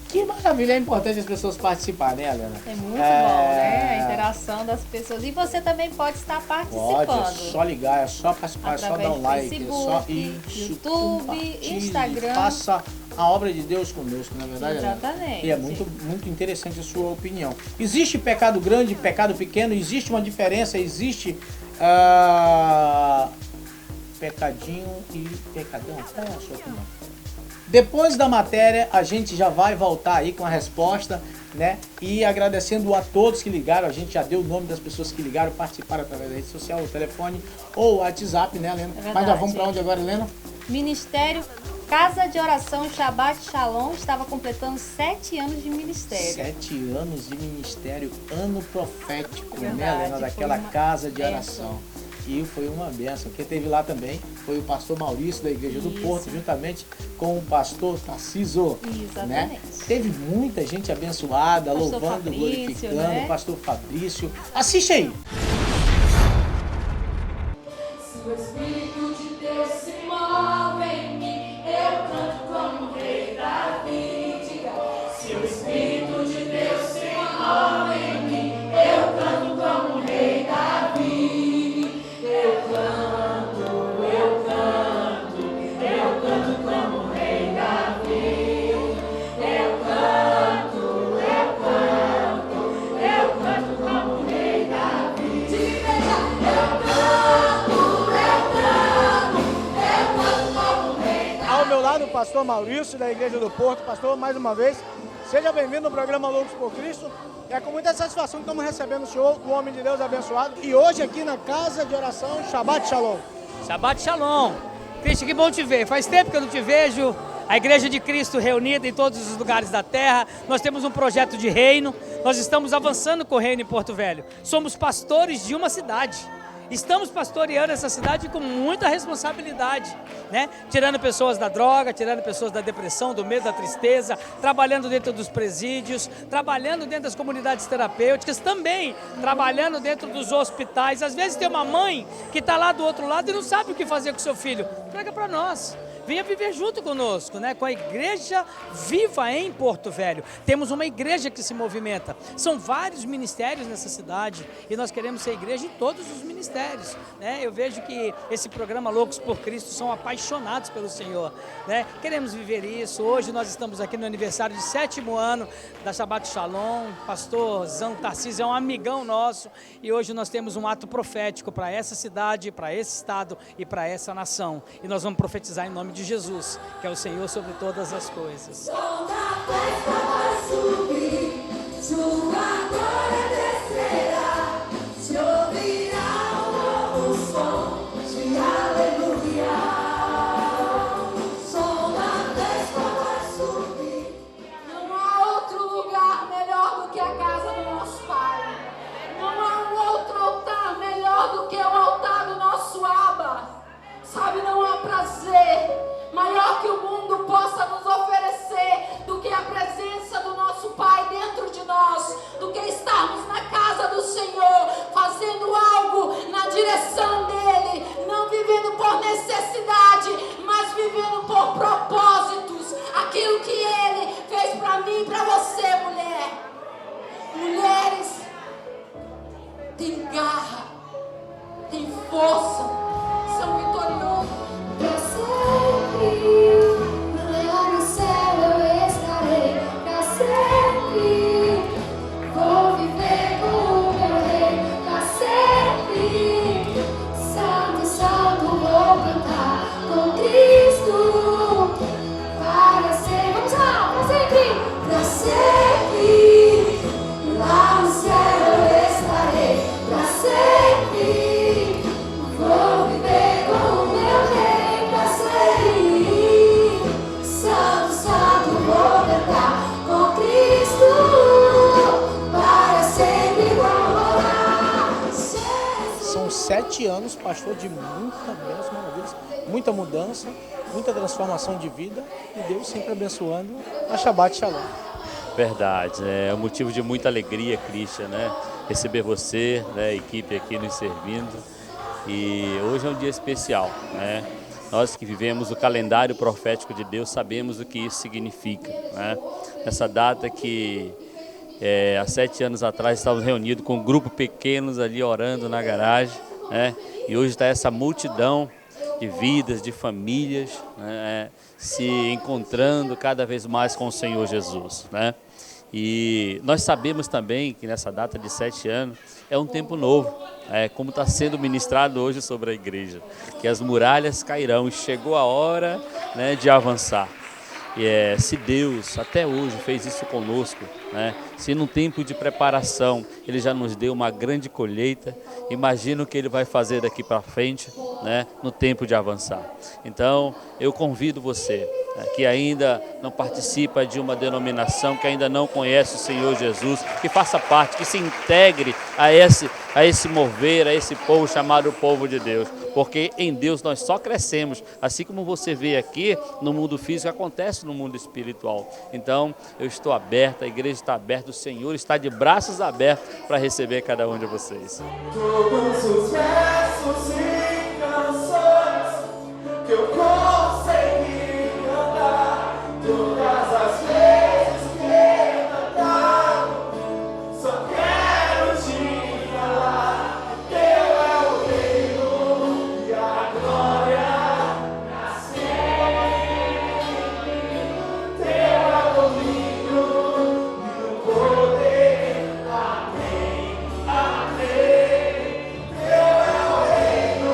S1: Que maravilha, é importante as pessoas participarem, né, Helena?
S2: É muito bom, né? A interação das pessoas. E você também pode estar participando.
S1: Pode, é só ligar, é só participar, é só dar um like,
S2: Facebook,
S1: é só isso,
S2: YouTube, Instagram.
S1: Faça a obra de Deus conosco, na verdade.
S2: Exatamente.
S1: E é muito interessante a sua opinião. Existe pecado grande, pecado pequeno? Existe uma diferença? Existe pecadinho e pecadão? Qual é a sua opinião? Depois da matéria, a gente já vai voltar aí com a resposta, né? E agradecendo a todos que ligaram. A gente já deu o nome das pessoas que ligaram, participaram através da rede social, o telefone ou o WhatsApp, né, Helena? Mas nós vamos para onde agora, Helena?
S2: Ministério Casa de Oração Shabbat Shalom estava completando 7 anos de ministério.
S1: 7 anos de ministério, ano profético,
S2: Verdade,
S1: né, Helena? Daquela casa de
S2: benção.
S1: oração. E foi uma benção. Quem teve lá também foi o pastor Maurício da Igreja do Porto, juntamente com o pastor Tarciso.
S2: Exatamente.
S1: Né? Teve muita gente abençoada,
S2: Pastor
S1: louvando,
S2: Fabrício,
S1: glorificando,
S2: né?
S1: o pastor Fabrício. Assiste aí.
S18: Se o Espírito de Deus se move em mim, eu canto como rei Davi. Diga, se o Espírito de Deus se move em mim, eu canto como rei Davi. Eu canto como rei Davi. Eu canto como rei Davi. Diga, eu canto como rei Davi.
S1: Ao meu lado, o pastor Maurício da Igreja do Porto. Pastor, mais uma vez, seja bem-vindo no programa Loucos por Cristo. É com muita satisfação que estamos recebendo o senhor, o homem de Deus abençoado. E hoje aqui na Casa de Oração Shabbat Shalom.
S8: Shabbat Shalom. Cristo, que bom te ver. Faz tempo que eu não te vejo. A Igreja de Cristo reunida em todos os lugares da terra. Nós temos um projeto de reino. Nós estamos avançando com o reino em Porto Velho. Somos pastores de uma cidade. Estamos pastoreando essa cidade com muita responsabilidade, né? Tirando pessoas da droga, tirando pessoas da depressão, do medo, da tristeza, trabalhando dentro dos presídios, trabalhando dentro das comunidades terapêuticas, também trabalhando dentro dos hospitais. Às vezes tem uma mãe que está lá do outro lado e não sabe o que fazer com seu filho. Traga para nós. venha viver junto conosco, né? Com a Igreja Viva em Porto Velho. Temos uma igreja que se movimenta. São vários ministérios nessa cidade e nós queremos ser igreja em todos os ministérios, né? Eu vejo que esse programa Loucos por Cristo são apaixonados pelo Senhor, né? Queremos viver isso. Hoje nós estamos aqui no aniversário de 7º ano da Shabbat Shalom. Pastor Zão Tarcísio é um amigão nosso e hoje nós temos um ato profético para essa cidade, para esse estado e para essa nação. E nós vamos profetizar em nome de Jesus, que é o Senhor sobre todas as coisas.
S18: Sabe, não há prazer maior que o mundo possa nos oferecer do que a presença do nosso Pai dentro de nós, do que estarmos na casa do Senhor, fazendo algo na direção dEle, não vivendo por necessidade, mas vivendo por propósitos, aquilo que Ele fez para mim e para você, mulher. Mulheres, tem garra, tem força, são vitoriosos. Pra sempre, lá no céu eu estarei. Pra sempre, vou viver com o meu rei. Pra sempre, santo, santo, vou cantar com Cristo. Para sempre, vamos lá, pra sempre. Pra sempre, lá no céu eu estarei. Pra sempre, vou viver com o meu rei. Pra sempre, santo, santo, vou cantar com Cristo. Para sempre vou morar.
S1: São 7 anos, pastor, de muita bênção, maravilhas, muita mudança, muita transformação de vida e Deus sempre abençoando a Shabbat Shalom.
S6: Verdade, é um motivo de muita alegria, Christian, né? Receber você, né, a equipe aqui nos servindo. E hoje é um dia especial, né? Nós que vivemos o calendário profético de Deus sabemos o que isso significa, né? Nessa data que há 7 anos atrás estávamos reunidos com um grupo pequenos ali orando na garagem, né? E hoje está essa multidão de vidas, de famílias, né, se encontrando cada vez mais com o Senhor Jesus, né? E nós sabemos também que nessa data de 7 anos é um tempo novo, como está sendo ministrado hoje sobre a igreja, que as muralhas cairão e chegou a hora, né, de avançar. E se Deus até hoje fez isso conosco, né, se num tempo de preparação Ele já nos deu uma grande colheita, imagina o que Ele vai fazer daqui para frente, né, no tempo de avançar. Então eu convido você, que ainda não participa de uma denominação, que ainda não conhece o Senhor Jesus, que faça parte, que se integre a esse mover, a esse povo chamado povo de Deus, porque em Deus nós só crescemos, assim como você vê aqui no mundo físico, acontece no mundo espiritual. Então eu estou aberto, a igreja está aberta, o Senhor está de braços abertos para receber cada um de vocês.
S18: Todos os versos e canções que eu consegui cantar, todas as vezes que eu cantar, só quero te falar, teu é o reino e a glória pra sempre, teu é o domínio e o poder, amém, amém, teu é o reino.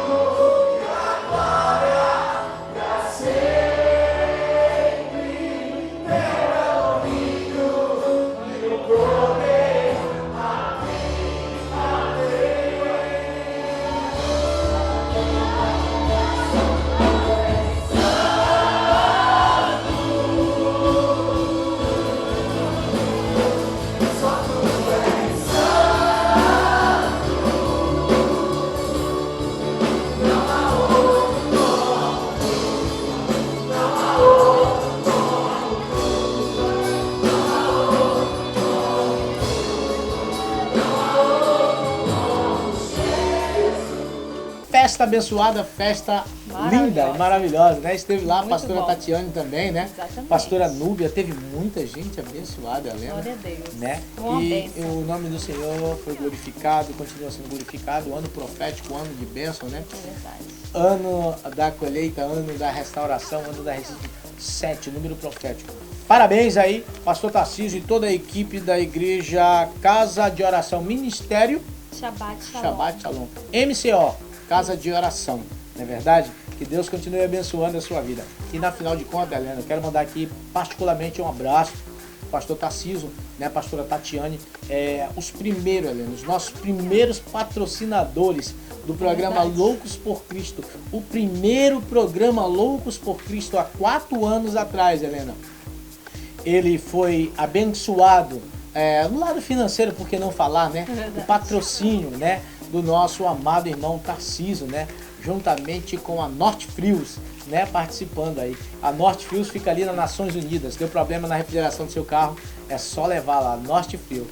S1: festa abençoada, festa linda e maravilhosa, né? Esteve lá a pastora Tatiane também, né?
S2: Exatamente.
S1: Pastora Núbia, teve muita gente abençoada, Helena.
S2: Glória a Deus.
S1: Né?
S2: Uma
S1: E
S2: bênção.
S1: o nome do Senhor foi glorificado, continua sendo glorificado, ano profético, ano de bênção, né?
S2: É verdade.
S1: Ano da colheita, ano da restauração, ano da restituição. 7, número profético. Parabéns aí, pastor Tarcísio e toda a equipe da igreja Casa de Oração Ministério
S2: Shabbat Shalom.
S1: Shabbat Shalom. MCO, Casa de Oração, não é verdade? Que Deus continue abençoando a sua vida. E na final de contas, Helena, eu quero mandar aqui particularmente um abraço pastor Tarcísio, né, pastora Tatiane, os primeiros, Helena, os nossos primeiros patrocinadores do programa Loucos por Cristo. O primeiro programa Loucos por Cristo há 4 anos atrás, Helena. Ele foi abençoado no lado financeiro, por que não falar, né? O patrocínio, né, do nosso amado irmão Tarcísio, né? Juntamente com a Norte Frios, né, participando aí. A Norte Frios fica ali nas Nações Unidas. Deu problema na refrigeração do seu carro, é só levar lá, Norte Frio.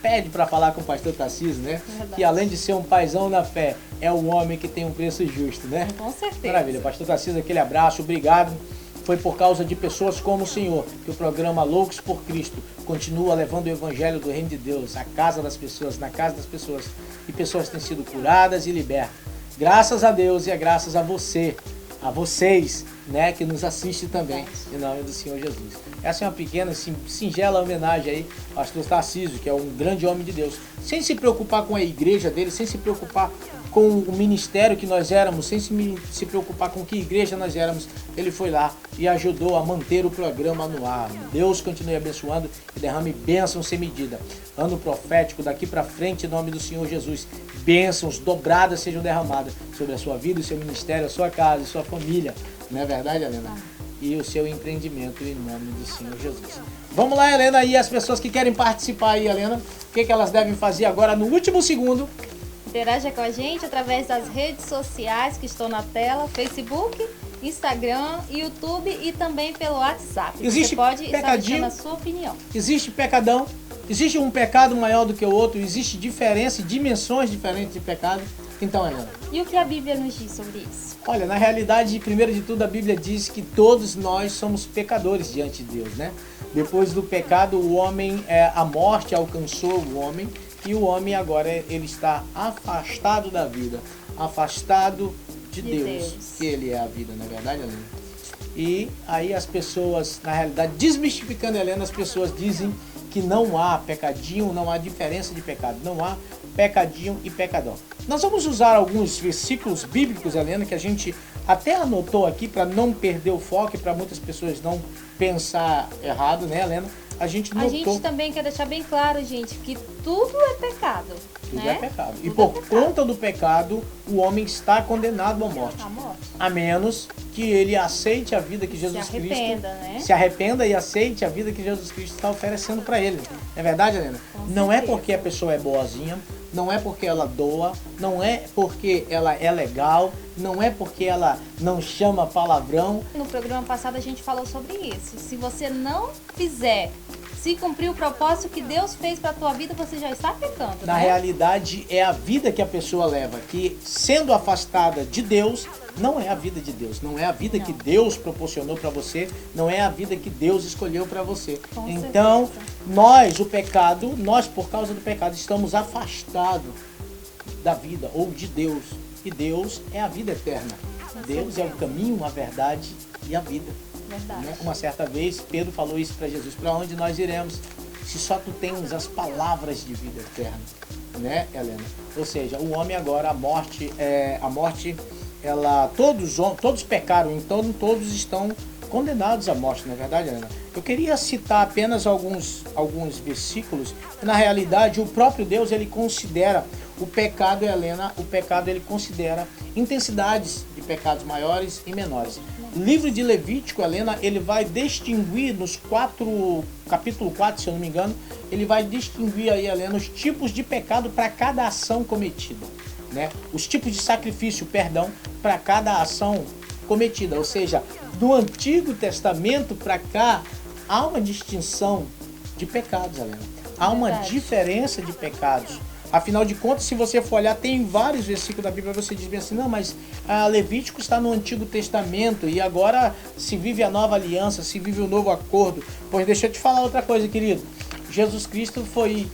S1: Pede para falar com o pastor Tarcísio, né? Que além de ser um paizão na fé, é um homem que tem um preço justo, né?
S2: Com certeza.
S1: Maravilha. Pastor Tarcísio, aquele abraço, obrigado. Foi por causa de pessoas como o Senhor que o programa Loucos por Cristo continua levando o evangelho do reino de Deus à casa das pessoas, na casa das pessoas. E pessoas têm sido curadas e libertas. Graças a Deus e é graças a você, a vocês, né, que nos assistem também, em nome do Senhor Jesus. Essa é uma pequena, singela homenagem aí ao pastor Tarcísio, que é um grande homem de Deus, sem se preocupar com a igreja dele, sem se preocupar com o ministério que nós éramos, sem se preocupar com que igreja nós éramos. Ele foi lá e ajudou a manter o programa no ar. Deus continue abençoando e derrame bênçãos sem medida. Ano profético, daqui para frente, em nome do Senhor Jesus. Bênçãos dobradas sejam derramadas sobre a sua vida, o seu ministério, a sua casa, a sua família. Não é verdade, Helena? E o seu empreendimento em nome do Senhor Jesus. Vamos lá, Helena, e as pessoas que querem participar aí, Helena, o que elas devem fazer agora no último segundo?
S2: Interaja com a gente através das redes sociais que estão na tela, Facebook, Instagram, YouTube e também pelo WhatsApp.
S1: Existe
S2: Você pode estar
S1: pecadinho?
S2: deixando a sua opinião.
S1: Existe pecadão? Existe um pecado maior do que o outro? Existe diferença, dimensões diferentes de pecado? Então, Helena.
S2: E o que a Bíblia nos diz sobre isso?
S1: Olha, na realidade, primeiro de tudo, a Bíblia diz que todos nós somos pecadores diante de Deus, né? Depois do pecado, o homem, a morte alcançou o homem e o homem agora ele está afastado da vida, afastado de Deus, que ele é a vida, não é verdade, Helena? E aí as pessoas, na realidade, desmistificando a Helena, as pessoas dizem que não há pecadinho, não há diferença de pecado, não há pecadinho e pecadão. Nós vamos usar alguns versículos bíblicos, Helena, que a gente até anotou aqui para não perder o foco e para muitas pessoas não pensar errado, né, Helena? A gente notou.
S2: A gente também quer deixar bem claro, gente, que tudo é pecado.
S1: Tudo
S2: né?
S1: é pecado. E por conta do pecado, o homem está condenado à morte. A menos que ele aceite a vida que Jesus Cristo... Se arrependa e aceite a vida que Jesus Cristo está oferecendo para ele. É verdade, Helena? Não é porque a pessoa é boazinha, não é porque ela doa, não é porque ela é legal, não é porque ela não chama palavrão.
S2: No programa passado a gente falou sobre isso. Se você não fizer, se cumprir o propósito que Deus fez para a tua vida, você já está pecando.
S1: Na realidade, é a vida que a pessoa leva, que sendo afastada de Deus, não é a vida de Deus, não é a vida que Deus proporcionou para você, não é a vida que Deus escolheu para você. Então, nós, o pecado, nós por causa do pecado estamos afastados da vida ou de Deus. E Deus é a vida eterna. Deus é o caminho, a verdade e a vida. Né? Uma certa vez, Pedro falou isso para Jesus: para onde nós iremos se só tu tens as palavras de vida eterna? Né, Helena? Ou seja, o homem agora, a morte, ela, todos pecaram, então todos estão condenados à morte, não é verdade, Helena? Eu queria citar apenas alguns versículos. Na realidade, o próprio Deus, ele considera o pecado, Helena, o pecado ele considera intensidades de pecados maiores e menores. O livro de Levítico, Helena, ele vai distinguir nos capítulo 4, se eu não me engano, ele vai distinguir aí, Helena, os tipos de pecado para cada ação cometida, né? Os tipos de sacrifício, perdão, para cada ação cometida. Ou seja, do Antigo Testamento para cá, há uma distinção de pecados, Helena. Há uma diferença de pecados. Afinal de contas, se você for olhar, tem vários versículos da Bíblia, você diz bem assim, não, mas Levítico está no Antigo Testamento e agora se vive a nova aliança, se vive o novo acordo. Pois deixa eu te falar outra coisa, querido. Jesus Cristo foi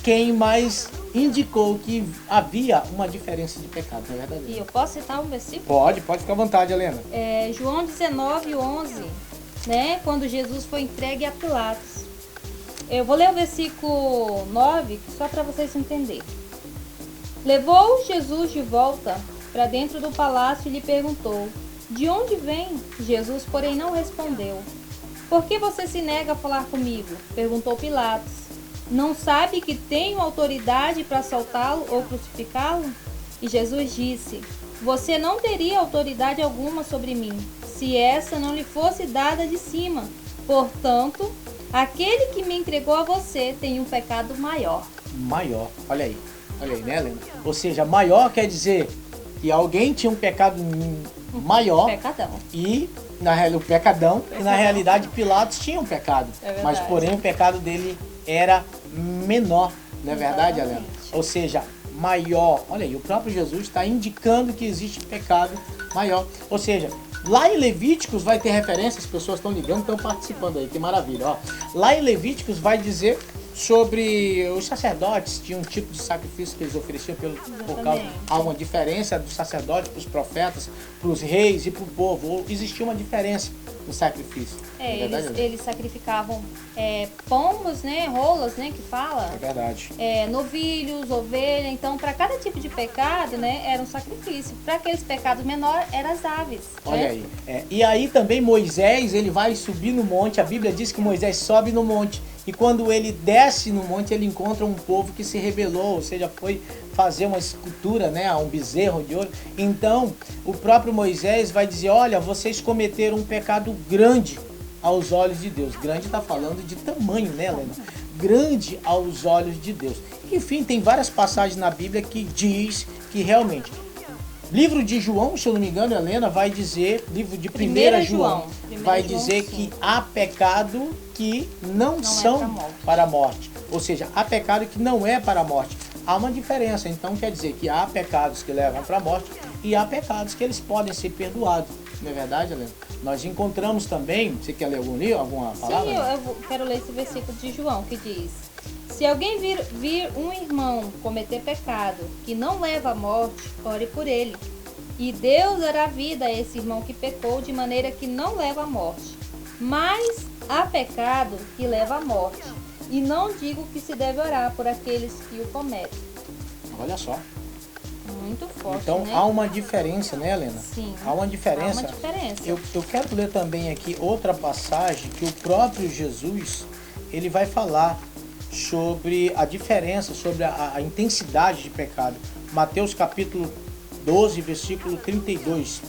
S1: quem mais indicou que havia uma diferença de pecado, não é verdade?
S2: E eu posso citar um versículo?
S1: Pode ficar à vontade, Helena.
S2: João 19:11, né? Quando Jesus foi entregue a Pilatos. Eu vou ler o versículo 9, só para vocês entenderem. Levou Jesus de volta para dentro do palácio e lhe perguntou, de onde vem? Jesus, porém, não respondeu. Por que você se nega a falar comigo? Perguntou Pilatos. Não sabe que tenho autoridade para soltá-lo ou crucificá-lo? E Jesus disse, você não teria autoridade alguma sobre mim, se essa não lhe fosse dada de cima. Portanto, aquele que me entregou a você tem um pecado maior.
S1: Maior, olha aí, né, Helena? Ou seja, maior quer dizer que alguém tinha um pecado maior.
S2: Pecadão.
S1: O pecadão. E na realidade Pilatos tinha um pecado. Mas porém o pecado dele era menor, não é verdade, Helena? Ou seja, maior. Olha aí, o próprio Jesus está indicando que existe pecado maior. Ou seja, lá em Levíticos vai ter referência, as pessoas estão ligando, estão participando aí, que maravilha. Ó. Lá em Levíticos vai dizer sobre os sacerdotes, tinha um tipo de sacrifício que eles ofereciam por causa. Há uma diferença dos sacerdotes para os profetas, para os reis e para o povo. Existia uma diferença no sacrifício.
S2: Eles sacrificavam pombos, né, rolas, né, que fala.
S1: É verdade.
S2: Novilhos, ovelha. Então, para cada tipo de pecado, né, era um sacrifício. Para aqueles pecados menores, eram as aves.
S1: Olha aí. E aí também Moisés, ele vai subir no monte. A Bíblia diz que Moisés sobe no monte. E quando ele desce no monte, ele encontra um povo que se rebelou, ou seja, foi fazer uma escultura, né, um bezerro de ouro. Então, o próprio Moisés vai dizer, olha, vocês cometeram um pecado grande aos olhos de Deus. Grande está falando de tamanho, né, Helena? Grande aos olhos de Deus. Enfim, tem várias passagens na Bíblia que diz que realmente... Livro de João, se eu não me engano, Helena, vai dizer, livro de 1 João, vai dizer que há pecado que não são para a morte. Ou seja, há pecado que não é para a morte. Há uma diferença, então quer dizer que há pecados que levam para a morte e há pecados que eles podem ser perdoados. Não é verdade, Helena? Nós encontramos também, você quer ler alguma palavra?
S2: Sim, eu quero ler esse versículo de João que diz... Se alguém vir um irmão cometer pecado que não leva à morte, ore por ele. E Deus dará vida a esse irmão que pecou de maneira que não leva à morte. Mas há pecado que leva à morte. E não digo que se deve orar por aqueles que o cometem.
S1: Olha só.
S2: Muito forte,
S1: então,
S2: né?
S1: Há uma diferença, né, Helena?
S2: Sim.
S1: Há uma diferença.
S2: Há uma diferença.
S1: Eu quero ler também aqui outra passagem que o próprio Jesus, ele vai falar sobre a diferença, sobre a intensidade de pecado. Mateus capítulo 12, versículo 32,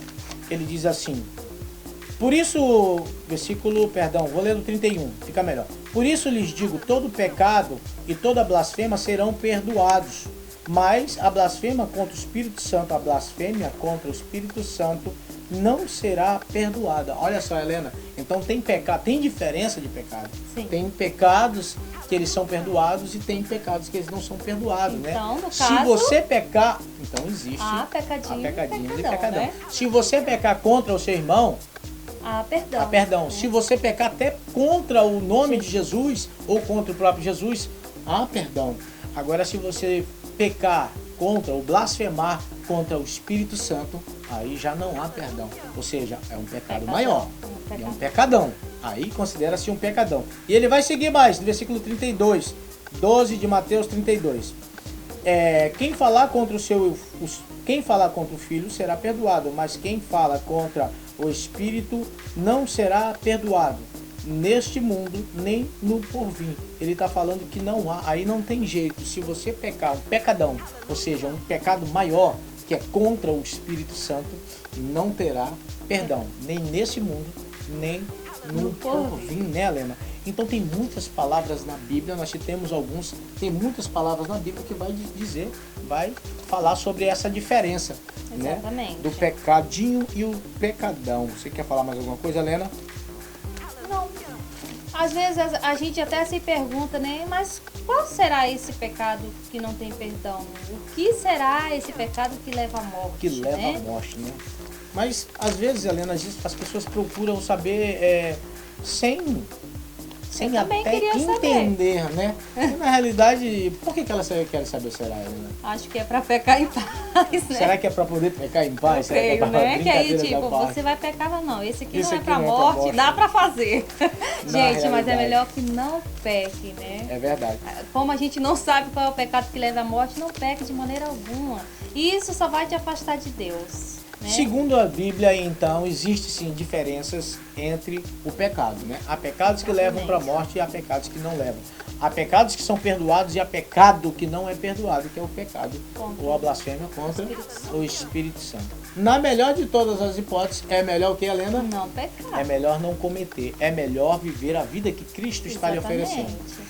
S1: ele diz assim, vou ler do 31, fica melhor. Por isso lhes digo, todo pecado e toda blasfêmia serão perdoados, mas a blasfêmia contra o Espírito Santo, a blasfêmia contra o Espírito Santo não será perdoada. Olha só, Helena, então tem pecado, tem diferença de pecado.
S2: Sim.
S1: Tem pecados que eles são perdoados e tem pecados que eles não são perdoados,
S2: então,
S1: né?
S2: No
S1: Se
S2: caso,
S1: você pecar, então existe
S2: pecadinho
S1: e pecadão.
S2: Né?
S1: Se você pecar contra o seu irmão, perdão.
S2: Né?
S1: Se você pecar até contra o nome de Jesus ou contra o próprio Jesus, perdão. Agora, se você pecar contra ou blasfemar contra o Espírito Santo, aí já não há perdão. Ou seja, é um pecado maior. É um pecadão. Aí considera-se um pecadão. E ele vai seguir mais, no versículo 32, 12 de Mateus 32. Quem falar contra o filho será perdoado, mas quem fala contra o Espírito não será perdoado, neste mundo nem no porvir. Ele está falando que não há, aí não tem jeito. Se você pecar um pecadão, ou seja, um pecado maior, que é contra o Espírito Santo, não terá perdão, nem nesse mundo, nem no porvir, né, Helena? Então tem muitas palavras na Bíblia, nós temos tem muitas palavras na Bíblia que vai falar sobre essa diferença, né? Do pecadinho e o pecadão. Você quer falar mais alguma coisa, Helena?
S2: Não. Às vezes a gente até se pergunta, né? Mas qual será esse pecado que não tem perdão? O que será esse pecado que leva à morte?
S1: Que leva
S2: né?
S1: à morte, né? Mas, às vezes, Helena, as pessoas procuram saber sem
S2: também
S1: até
S2: queria
S1: entender, né? E, na realidade, por que elas querem saber, será, Helena?
S2: Acho que é pra pecar em paz, né?
S1: Será que é pra poder pecar em paz?
S2: Eu
S1: Será que é
S2: creio,
S1: pra
S2: né? Que aí,
S1: brincadeiras da parte?
S2: você vai pecar, mas não. Esse aqui
S1: Esse
S2: não é
S1: aqui
S2: pra
S1: não é pra
S2: morte,
S1: morte.
S2: dá pra fazer.
S1: Na
S2: Gente, mas é
S1: realidade.
S2: melhor que não peque, né?
S1: É verdade.
S2: Como a gente não sabe qual é o pecado que leva à morte, não peque de maneira alguma. E isso só vai te afastar de Deus. Né?
S1: Segundo a Bíblia, então, existe sim diferenças entre o pecado, né? Há pecados que levam para a morte e há pecados que não levam. Há pecados que são perdoados e há pecado que não é perdoado, que é o pecado ou a blasfêmia contra o Espírito Santo. Na melhor de todas as hipóteses, é melhor o que, Helena?
S2: Não pecar.
S1: É melhor não cometer. É melhor viver a vida que Cristo está lhe oferecendo.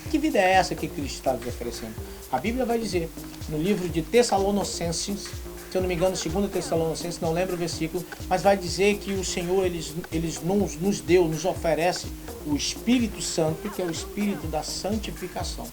S1: Que vida é essa que Cristo está lhe oferecendo? A Bíblia vai dizer, no livro de Tessalonicenses, se eu não me engano, 2 Tessalonicenses, não lembro o versículo, mas vai dizer que o Senhor nos oferece o Espírito Santo, que é o Espírito da santificação.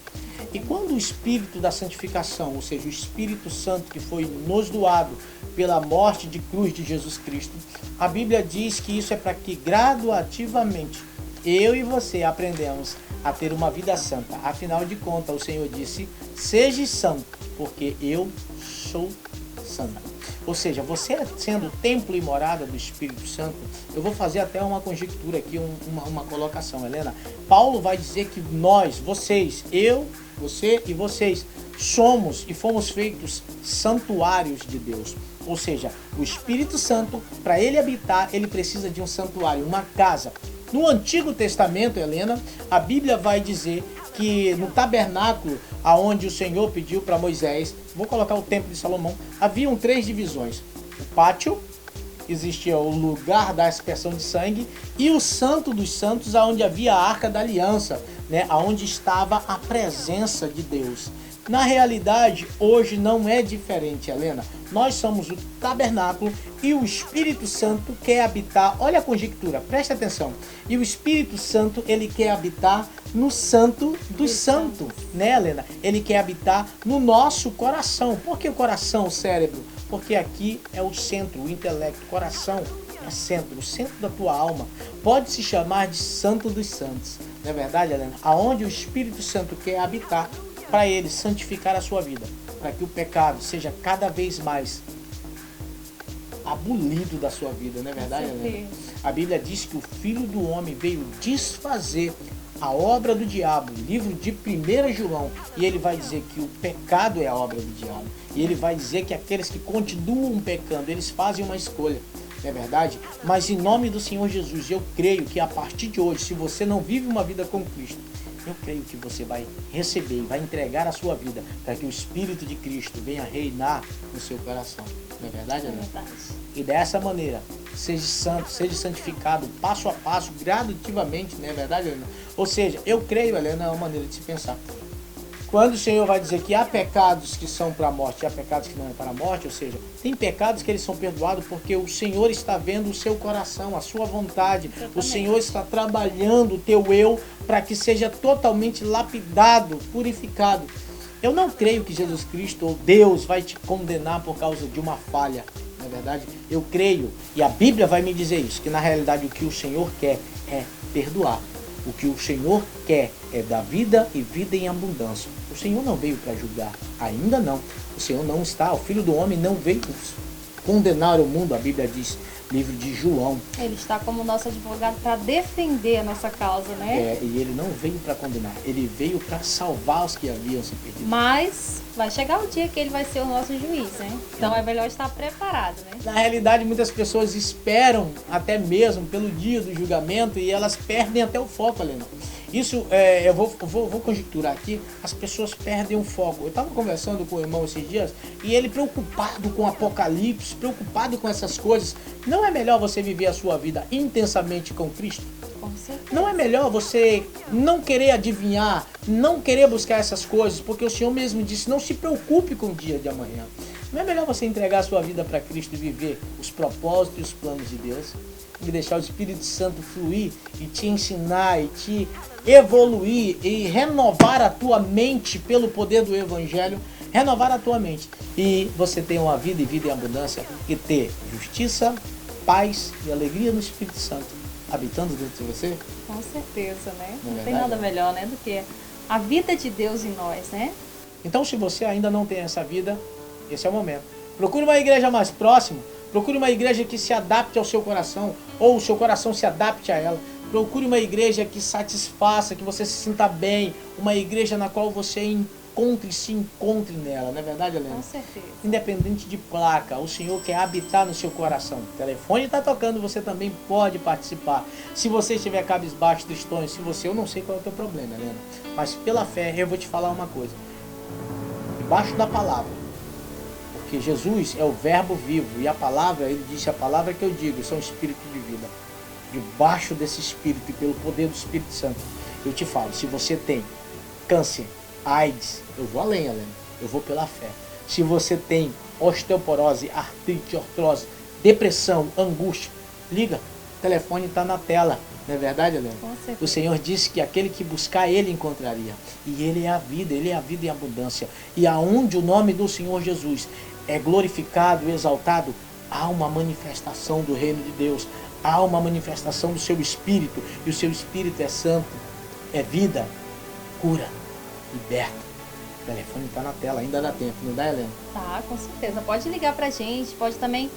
S1: E quando o Espírito da santificação, ou seja, o Espírito Santo que foi nos doado pela morte de cruz de Jesus Cristo, a Bíblia diz que isso é para que graduativamente eu e você aprendemos a ter uma vida santa. Afinal de contas, o Senhor disse, seja santo, porque eu sou santo. Ou seja, você sendo templo e morada do Espírito Santo, eu vou fazer até uma conjectura aqui, uma colocação, Helena. Paulo vai dizer que nós, vocês, eu, você e vocês, somos e fomos feitos santuários de Deus. Ou seja, o Espírito Santo, para ele habitar, ele precisa de um santuário, uma casa. No Antigo Testamento, Helena, a Bíblia vai dizer que no tabernáculo, aonde o Senhor pediu para Moisés, vou colocar o templo de Salomão, haviam 3 divisões. O pátio, existia o lugar da aspersão de sangue, e o Santo dos Santos, aonde havia a Arca da Aliança, né, aonde estava a presença de Deus. Na realidade, hoje não é diferente, Helena. Nós somos o tabernáculo e o Espírito Santo quer habitar, olha a conjectura, preste atenção. E o Espírito Santo, ele quer habitar no Santo dos Santos, né, Helena? Ele quer habitar no nosso coração. Por que o coração, o cérebro? Porque aqui é o centro, o intelecto, o coração é centro, o centro da tua alma. Pode se chamar de Santo dos Santos, não é verdade, Helena? Aonde o Espírito Santo quer habitar, para ele santificar a sua vida, para que o pecado seja cada vez mais abolido da sua vida, não é verdade, Helena? A Bíblia diz que o Filho do Homem veio desfazer a obra do diabo, livro de 1 João, e ele vai dizer que o pecado é a obra do diabo, e ele vai dizer que aqueles que continuam pecando, eles fazem uma escolha, não é verdade? Mas em nome do Senhor Jesus, eu creio que a partir de hoje, se você não vive uma vida com Cristo, eu creio que você vai receber e vai entregar a sua vida para que o Espírito de Cristo venha reinar no seu coração. Não é verdade, Helena? É verdade. E dessa maneira, seja santo, seja santificado, passo a passo, gradativamente, não é verdade, Helena? Ou seja, eu creio, Helena, é uma maneira de se pensar. Quando o Senhor vai dizer que há pecados que são para a morte e há pecados que não é para a morte, ou seja, tem pecados que eles são perdoados porque o Senhor está vendo o seu coração, a sua vontade. O Senhor está trabalhando o teu eu para que seja totalmente lapidado, purificado. Eu não creio que Jesus Cristo ou Deus vai te condenar por causa de uma falha, não é verdade? Eu creio, e a Bíblia vai me dizer isso, que na realidade o que o Senhor quer é perdoar. O que o Senhor quer é dar vida e vida em abundância. O Senhor não veio para julgar, ainda não. O Senhor não está, o Filho do Homem não veio condenar o mundo, a Bíblia diz, livro de João.
S2: Ele está como nosso advogado para defender a nossa causa, né?
S1: E ele não veio para condenar, ele veio para salvar os que haviam se perdido.
S2: Mas vai chegar o dia que ele vai ser o nosso juiz, né? Então é melhor estar preparado, né?
S1: Na realidade, muitas pessoas esperam até mesmo pelo dia do julgamento e elas perdem até o foco, Helena. Isso, eu vou conjecturar aqui, as pessoas perdem o foco. Eu estava conversando com o irmão esses dias e ele preocupado com o Apocalipse, preocupado com essas coisas. Não é melhor você viver a sua vida intensamente com Cristo?
S2: Com certeza.
S1: Não é melhor você não querer adivinhar, não querer buscar essas coisas, porque o Senhor mesmo disse, não se preocupe com o dia de amanhã. Não é melhor você entregar a sua vida para Cristo e viver os propósitos e os planos de Deus? e deixar o Espírito Santo fluir e te ensinar e te evoluir e renovar a tua mente pelo poder do Evangelho, renovar a tua mente. E você ter uma vida e vida em abundância e ter justiça, paz e alegria no Espírito Santo habitando dentro de você.
S2: Com certeza, né?
S1: Não é
S2: Não tem
S1: verdade?
S2: nada melhor, né, do que a vida de Deus em nós, né?
S1: Então, se você ainda não tem essa vida, esse é o momento. Procure uma igreja mais próxima, procure uma igreja que se adapte ao seu coração, ou o seu coração se adapte a ela. Procure uma igreja que satisfaça, que você se sinta bem, uma igreja na qual você se encontre nela, não é verdade, Helena?
S2: Com certeza.
S1: Independente de placa, o Senhor quer habitar no seu coração. O telefone está tocando, você também pode participar. Se você estiver cabisbaixo, tristonho, se você, eu não sei qual é o teu problema, Helena, mas pela fé eu vou te falar uma coisa. Debaixo da palavra, porque Jesus é o verbo vivo e a palavra, ele disse, a palavra que eu digo, são espírito de vida. Debaixo desse espírito e pelo poder do Espírito Santo, eu te falo, se você tem câncer, AIDS, eu vou além, Helena, eu vou pela fé. Se você tem osteoporose, artrite, artrose, depressão, angústia, liga, o telefone está na tela, não é verdade, Helena?
S2: Com certeza.
S1: O Senhor disse que aquele que buscar, ele encontraria. E ele é a vida em abundância. E aonde o nome do Senhor Jesus é glorificado e exaltado, há uma manifestação do reino de Deus, há uma manifestação do seu Espírito, e o seu Espírito é santo, é vida, cura, liberta. O telefone está na tela, ainda dá tempo, não dá, Helena?
S2: Tá, com certeza. Pode ligar pra gente, pode também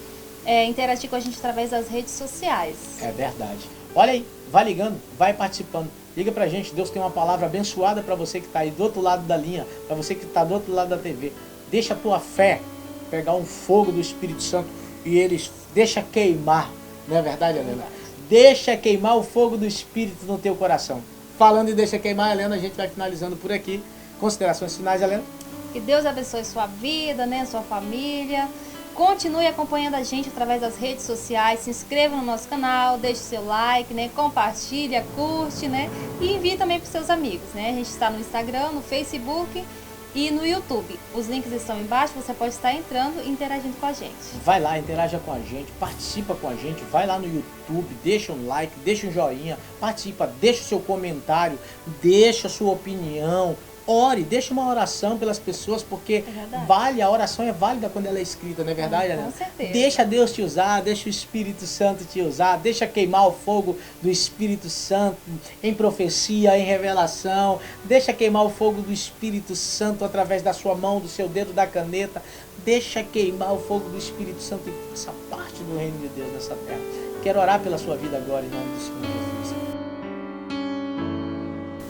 S2: interagir com a gente através das redes sociais.
S1: É verdade. Olha aí, vai ligando, vai participando. Liga pra gente, Deus tem uma palavra abençoada para você que está aí do outro lado da linha, para você que está do outro lado da TV. Deixa a tua fé pegar um fogo do Espírito Santo e eles deixa queimar, não é verdade, Helena? Deixa queimar o fogo do Espírito no teu coração. Falando em deixa queimar, Helena, a gente vai finalizando por aqui. Considerações finais, Helena?
S2: Que Deus abençoe sua vida, né, sua família. Continue acompanhando a gente através das redes sociais, se inscreva no nosso canal, deixe seu like, né, compartilha, curte, né, e envie também para os seus amigos, né. A gente está no Instagram, no Facebook e no YouTube. Os links estão embaixo, você pode estar entrando e interagindo com a gente.
S1: Vai lá, interaja com a gente, participa com a gente, vai lá no YouTube, deixa um like, deixa um joinha, participa, deixa o seu comentário, deixa a sua opinião, ore, deixa uma oração pelas pessoas, porque a oração é válida quando ela é escrita, não é verdade, Helena?
S2: Com certeza.
S1: Deixa Deus te usar, deixa o Espírito Santo te usar, deixa queimar o fogo do Espírito Santo em profecia, em revelação, deixa queimar o fogo do Espírito Santo através da sua mão, do seu dedo, da caneta, deixa queimar o fogo do Espírito Santo em essa parte do reino de Deus nessa terra. Quero orar pela sua vida agora em nome do Senhor Jesus.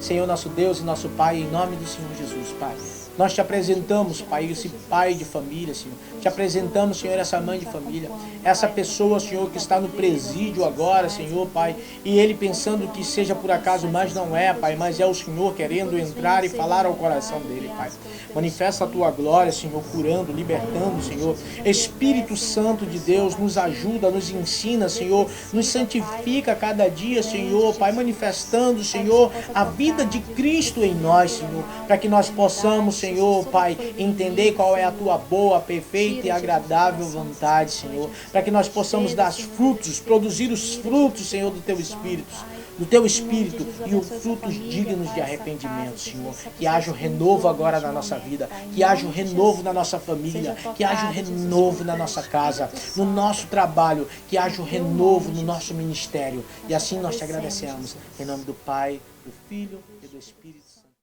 S1: Senhor, nosso Deus e nosso Pai, em nome do Senhor Jesus, Pai. Nós te apresentamos, Pai, esse pai de família, Senhor. Te apresentamos, Senhor, essa mãe de família. Essa pessoa, Senhor, que está no presídio agora, Senhor, Pai. E ele pensando que seja por acaso, mas não é, Pai. Mas é o Senhor querendo entrar e falar ao coração dele, Pai. Manifesta a tua glória, Senhor, curando, libertando, Senhor. Espírito Santo de Deus, nos ajuda, nos ensina, Senhor. Nos santifica cada dia, Senhor, Pai. Manifestando, Senhor, a vida de Cristo em nós, Senhor. Para que nós possamos, Senhor, Pai, entender qual é a tua boa, perfeita e agradável vontade, Senhor. Para que nós possamos dar frutos, produzir os frutos, Senhor, do teu Espírito. Do teu Espírito e os frutos dignos de arrependimento, Senhor. Que haja o renovo agora na nossa vida, que haja o renovo na nossa família, que haja o renovo na nossa casa, no nosso trabalho, que haja o renovo no nosso ministério. E assim nós te agradecemos. Em nome do Pai, do Filho e do Espírito Santo.